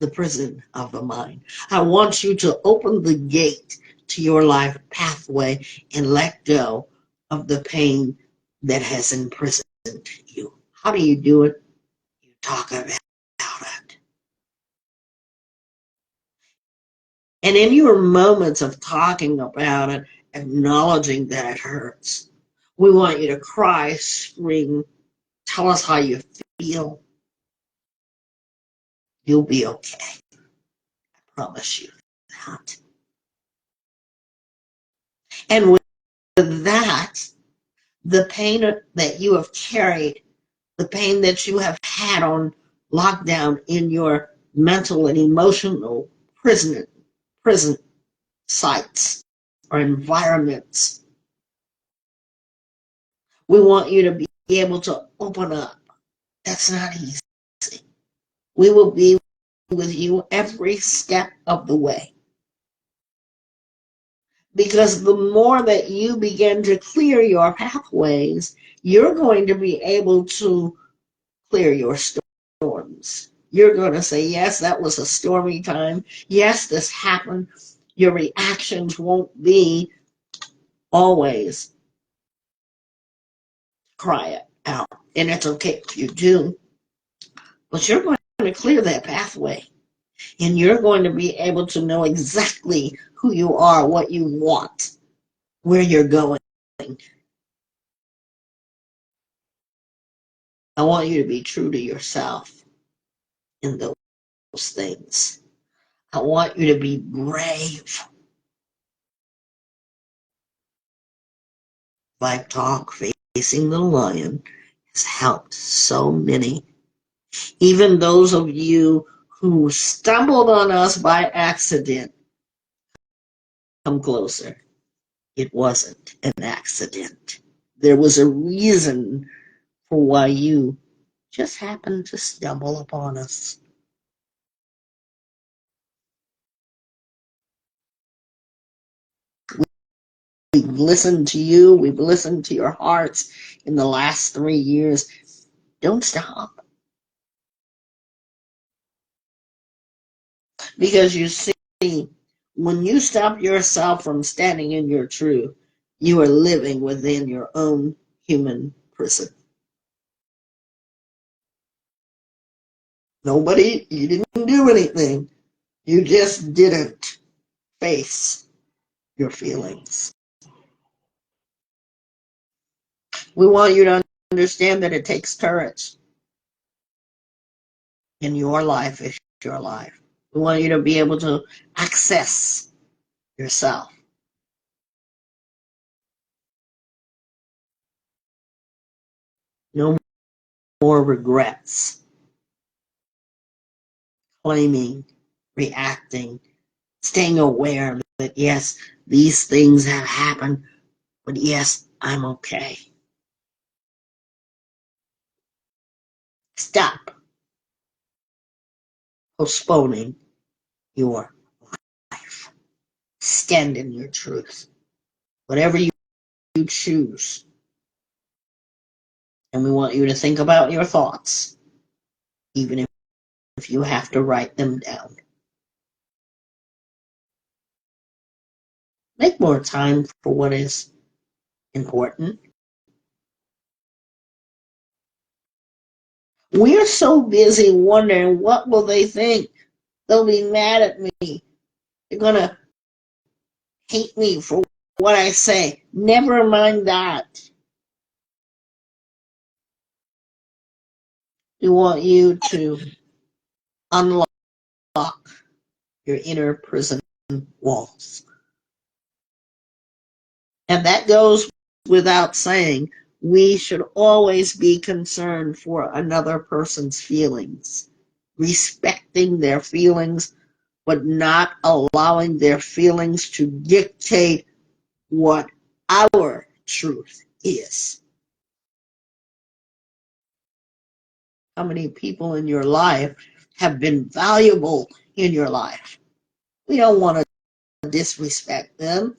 the prison of the mind. I want you to open the gate to your life pathway and let go of the pain that has imprisoned you. How do you do it? You talk about it. And in your moments of talking about it, acknowledging that it hurts, we want you to cry, scream, tell us how you feel. You'll be okay. I promise you that. And with that, the pain that you have carried, the pain that you have had on lockdown in your mental and emotional prison sites or environments, we want you to be able to open up. That's not easy. We will be with you every step of the way. Because the more that you begin to clear your pathways, you're going to be able to clear your storms. You're going to say, yes, that was a stormy time. Yes, this happened. Your reactions won't be always cry it out. And it's okay if you do. But you're going to clear that pathway. And you're going to be able to know exactly who you are, what you want, where you're going. I want you to be true to yourself in those things. I want you to be brave. Vibe Talk Facing the Lion has helped so many. Even those of you who stumbled on us by accident, come closer. It wasn't an accident. There was a reason for why you just happened to stumble upon us. We've listened to you. We've listened to your hearts in the last 3 years. Don't stop. Because you see, when you stop yourself from standing in your truth, you are living within your own human prison. You didn't do anything. You just didn't face your feelings. We want you to understand that it takes courage in your life. It's your life. We want you to be able to access yourself. No more regrets, claiming, reacting, staying aware that yes, these things have happened, but yes, I'm okay. Stop postponing your life. Stand in your truth. Whatever you choose. And we want you to think about your thoughts, even if you have to write them down. Make more time for what is important. We're so busy wondering, what will they think? They'll be mad at me. They're going to hate me for what I say. Never mind that. We want you to unlock your inner prison walls. And that goes without saying. We should always be concerned for another person's feelings, respecting their feelings, but not allowing their feelings to dictate what our truth is. How many people in your life have been valuable in your life? We don't want to disrespect them.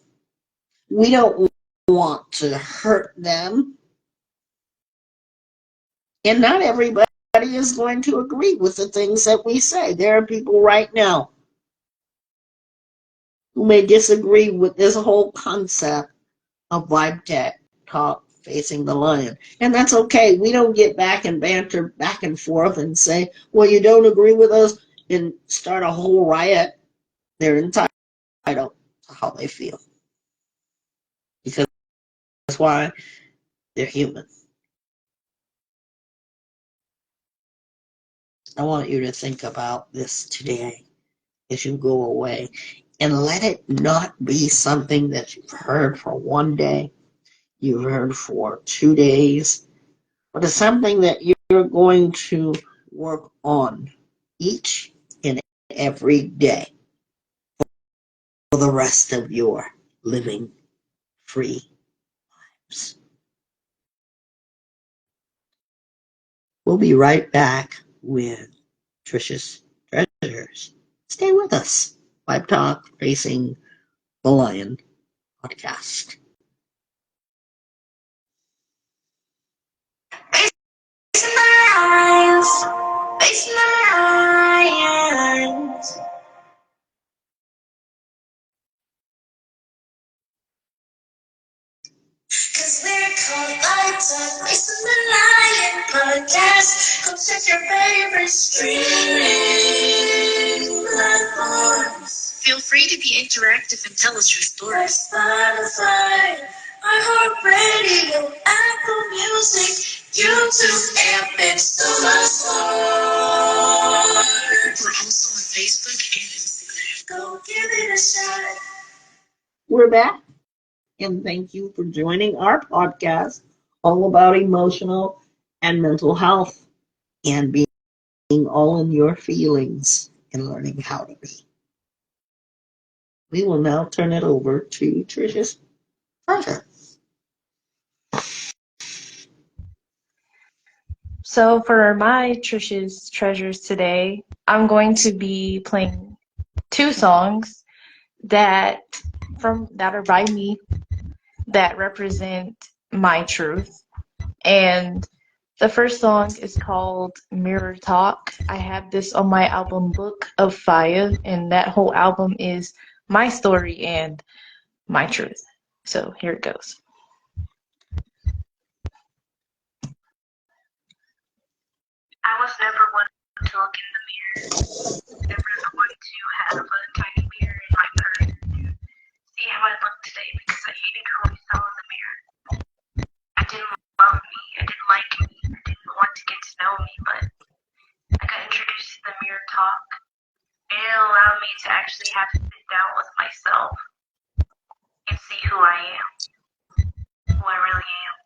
We don't want to hurt them. And not everybody is going to agree with the things that we say. There are people right now who may disagree with this whole concept of vibe talk facing the lion. And that's okay. We don't get back and banter back and forth and say, well, you don't agree with us, and start a whole riot. They're entitled to how they feel. Because that's why they're human. I want you to think about this today as you go away, and let it not be something that you've heard for one day, you've heard for 2 days, but it's something that you're going to work on each and every day for the rest of your living free lives. We'll be right back with Trisha's Treasures. Stay with us. Vibe Talk Facing the Lion podcast. Facing the lions, facing the lions. Cause we're called Vibe Talk Facing the Lion podcast. Come check your favorite streaming platforms. Feel free to be interactive and tell us your stories. Spotify, iHeartRadio, Apple Music, YouTube, and so much more. We're also on Facebook and Instagram. Go give it a shot. We're back, and thank you for joining our podcast all about emotional and mental health and being all in your feelings and learning how to be. We will now turn it over to Trisha's Treasure. So for my Trish's Treasures today, I'm going to be playing 2 songs that are by me that represent my truth. And the first song is called Mirror Talk. I have this on my album Book of Fire, and that whole album is my story and my truth. So here it goes. I was never one to look in the mirror. Never going to have a tiny mirror in my purse to see how I look today because I hated who I saw in the mirror. I didn't love me, I didn't like me, I didn't want to get to know me, but I got introduced to the mirror talk, and it allowed me to actually have to sit down with myself and see who I am, who I really am.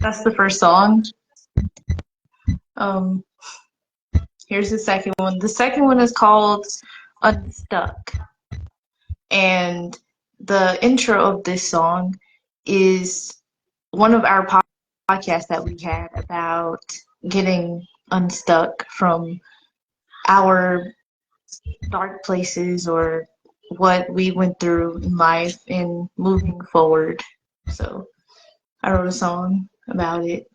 That's the first song. Here's the second one. The second one is called Unstuck. And the intro of this song is one of our podcasts that we had about getting unstuck from our dark places or what we went through in life and moving forward. So I wrote a song about it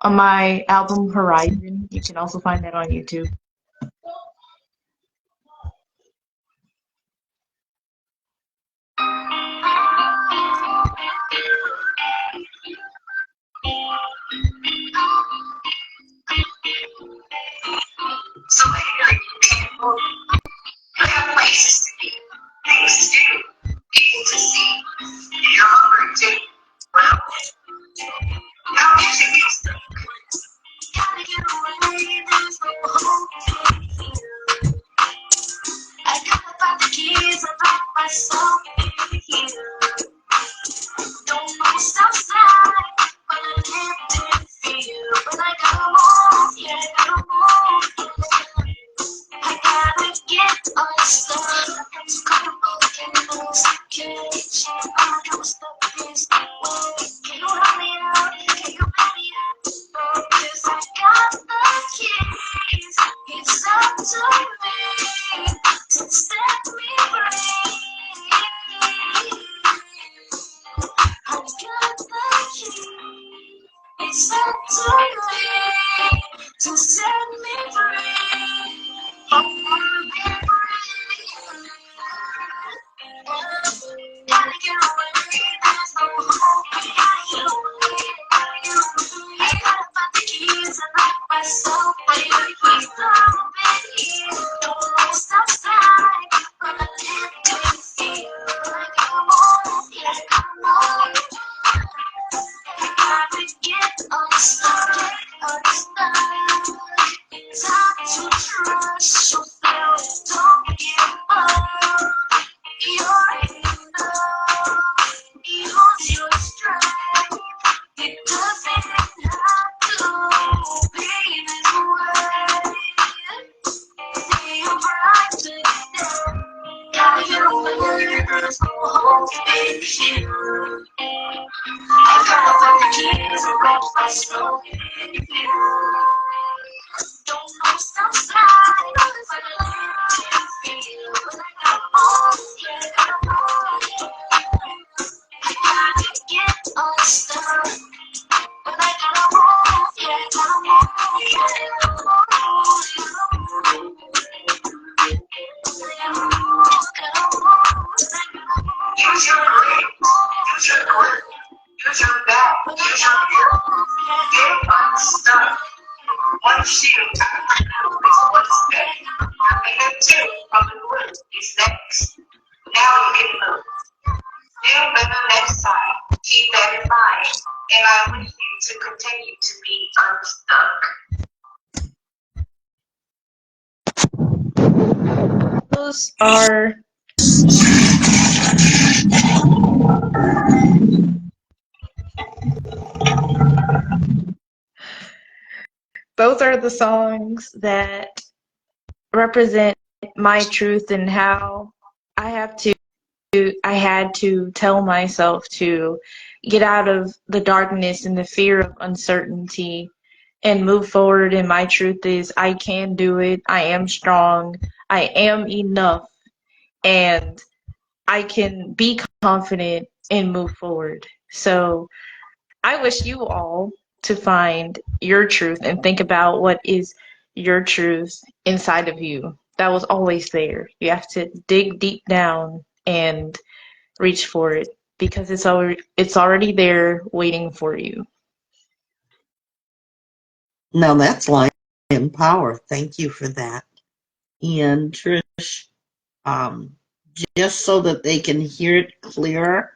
on my album Horizon. You can also find that on YouTube. So many people, places to be, things to do, people to see. You're hungry too. Well, now music is the gotta get away, there's no hope here. I gotta find the keys and lock myself in here. Don't know what's outside, but I can't feel. But I gotta move, yeah, I gotta move. I gotta get unstuck. I'm so comfortable in this cage. I'm gonna stop this way. Can you help me out? Can you help me out? Oh, 'cause I got the keys. It's up to me to set me free. I got the keys. It's up to me to set me free. Gotta get away, there's no hope. I gotta find the keys and lock myself in. Don't know what's outside, but I can't feel. I gotta move, yeah, come on. I gotta get unstuck, unstuck. Time to trust yourself, don't give up. You're enough, use your strength. It doesn't have to be this way. Feel bright today. Gotta get away, there's no hope in here. I gotta find the keys and wrap myself in you. Don't know what's outside, but I feel. But I gotta move, yeah, gotta move. I gotta get unstuck, but I gotta move, yeah, gotta move. Use your brain, use your core, use your back, use your heel. Get unstuck. One shoe is what's next. And two from the wood is next. Now you can move. Do better next time. Keep that in mind. And I wish you to continue to be unstuck. Those are the songs that represent my truth and how I I had to tell myself to get out of the darkness and the fear of uncertainty and move forward. And my truth is, I can do it. I am strong. I am enough. And I can be confident and move forward. So I wish you all to find your truth and think about what is your truth inside of you that was always there. You have to dig deep down and reach for it because it's already there waiting for you. Now that's lion power. Thank you for that. And Trish, um, just so that they can hear it clearer,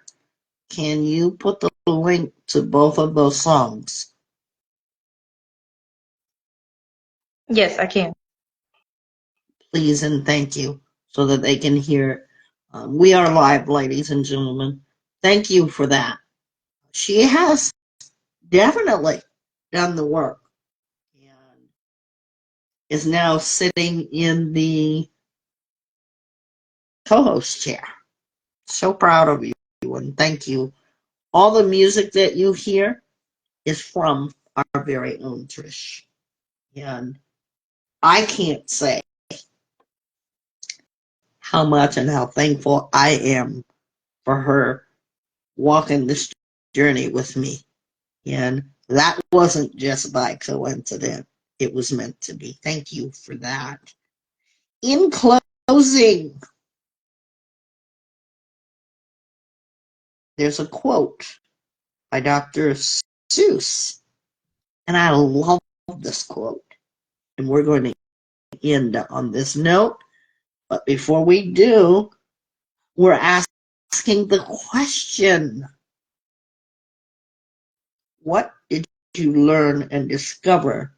can you put the link to both of those songs? Yes, I can. Please and thank you, so that they can hear. We are live, ladies and gentlemen. Thank you for that. She has definitely done the work and is now sitting in the co-host chair. So proud of you and thank you. All the music that you hear is from our very own Trish. And I can't say how much and how thankful I am for her walking this journey with me. And that wasn't just by coincidence. It was meant to be. Thank you for that. In closing, there's a quote by Dr. Seuss. And I love this quote. And we're going to end on this note. But before we do, we're asking the question, what did you learn and discover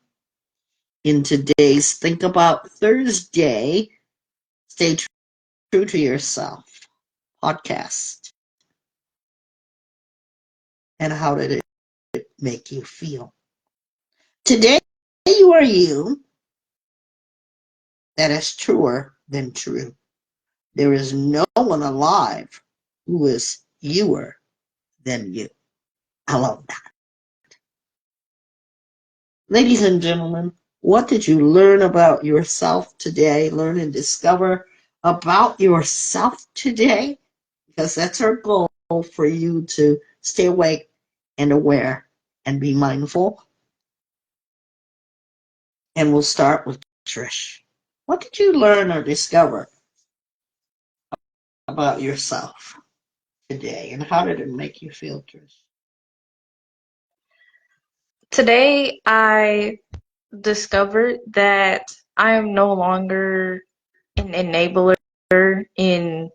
in today's Think About Thursday, Stay True to Yourself podcast? And how did it make you feel? Today, you are you that is truer than true. There is no one alive who is youer than you. I love that. Ladies and gentlemen, what did you learn about yourself today? Learn and discover about yourself today? Because that's our goal, for you to stay awake and aware and be mindful. And we'll start with Trish. What did you learn or discover about yourself today? And how did it make you feel, Trish? Today, I discovered that I am no longer an enabler in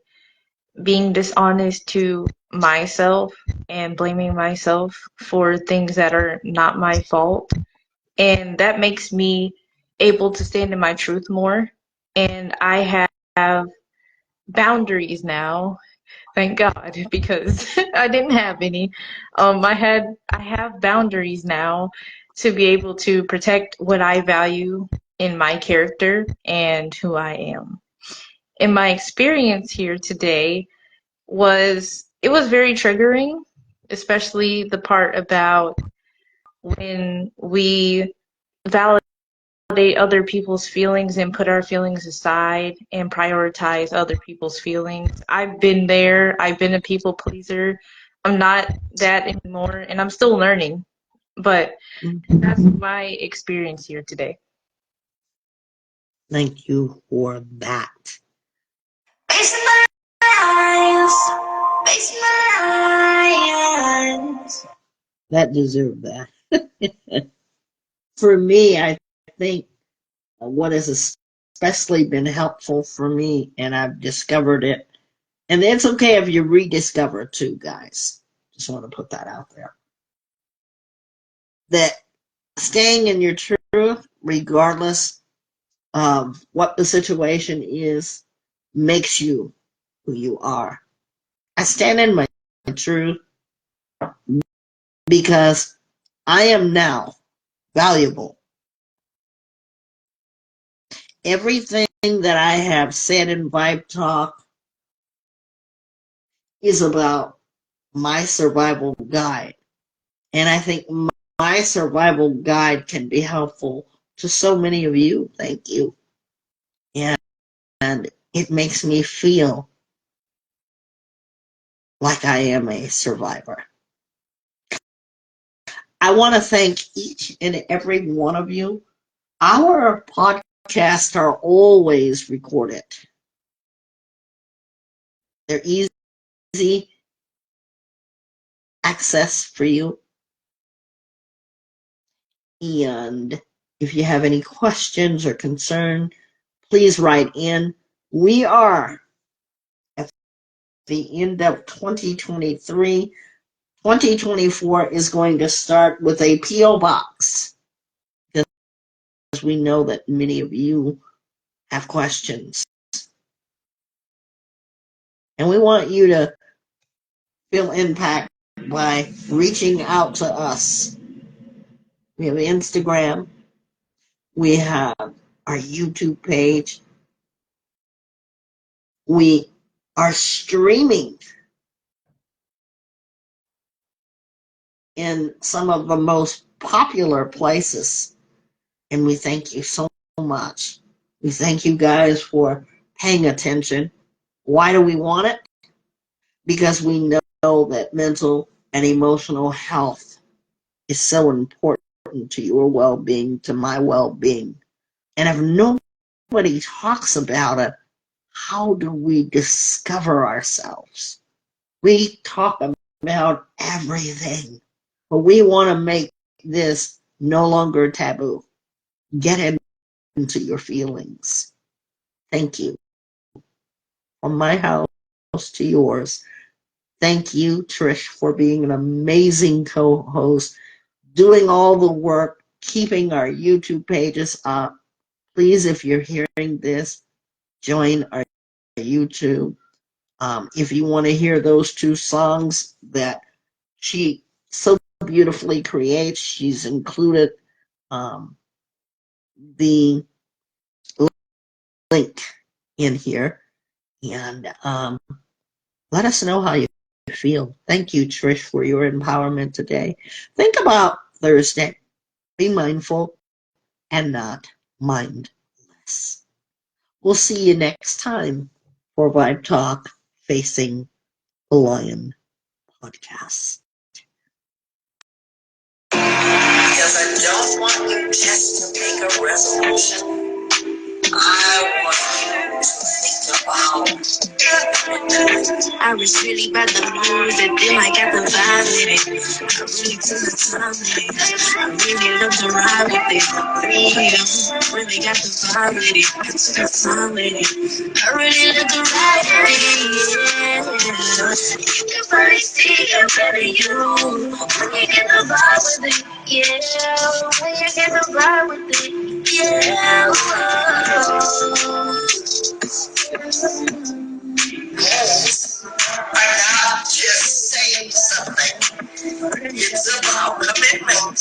being dishonest to myself and blaming myself for things that are not my fault. And that makes me able to stand in my truth more. And I have boundaries now, thank God, because I didn't have any. I have boundaries now to be able to protect what I value in my character and who I am. In my experience here today, it was very triggering, especially the part about when we validate other people's feelings and put our feelings aside and prioritize other people's feelings. I've been there. I've been a people pleaser. I'm not that anymore, and I'm still learning. But that's my experience here today. Thank you for that. That deserved that. For me, I think what has especially been helpful for me, and I've discovered it, and it's okay if you rediscover too, guys. Just want to put that out there. That staying in your truth, regardless of what the situation is, makes you who you are. I stand in my truth because I am now valuable. Everything that I have said in Vibe Talk is about my survival guide. And I think my survival guide can be helpful to so many of you. Thank you. And it makes me feel like I am a survivor. I want to thank each and every one of you. Our podcasts are always recorded. They're easy access for you. And if you have any questions or concern, please write in. We are at the end of 2023. 2024 is going to start with a P.O. box, because we know that many of you have questions. And we want you to feel impacted by reaching out to us. We have Instagram. We have our YouTube page. We are streaming in some of the most popular places. And we thank you so much. We thank you guys for paying attention. Why do we want it? Because we know that mental and emotional health is so important to your well-being, to my well-being. And if nobody talks about it, how do we discover ourselves? We talk about everything, but we want to make this no longer taboo. Get into your feelings. Thank you. From my house to yours. Thank you, Trish, for being an amazing co-host, doing all the work, keeping our YouTube pages up. Please, if you're hearing this, join our YouTube. If you want to hear those two songs that she so beautifully creates, she's included the link in here. And let us know how you feel. Thank you, Trish, for your empowerment today. Think about Thursday. Be mindful and not mindless. We'll see you next time for Vibe Talk Facing the Lion podcast. Because I don't want you just to make a resolution. I want you to think about. I was really about to lose it, then I got the vibe with it. I really took the time with it. I really love to ride with it. Really got the vibe with it. I took the time with it. I really love to ride with it. Yeah. You can finally see I'm better you when you get the vibe with it. Yeah, when you get the vibe with it. Yeah. I'm not just saying something. It's about commitment.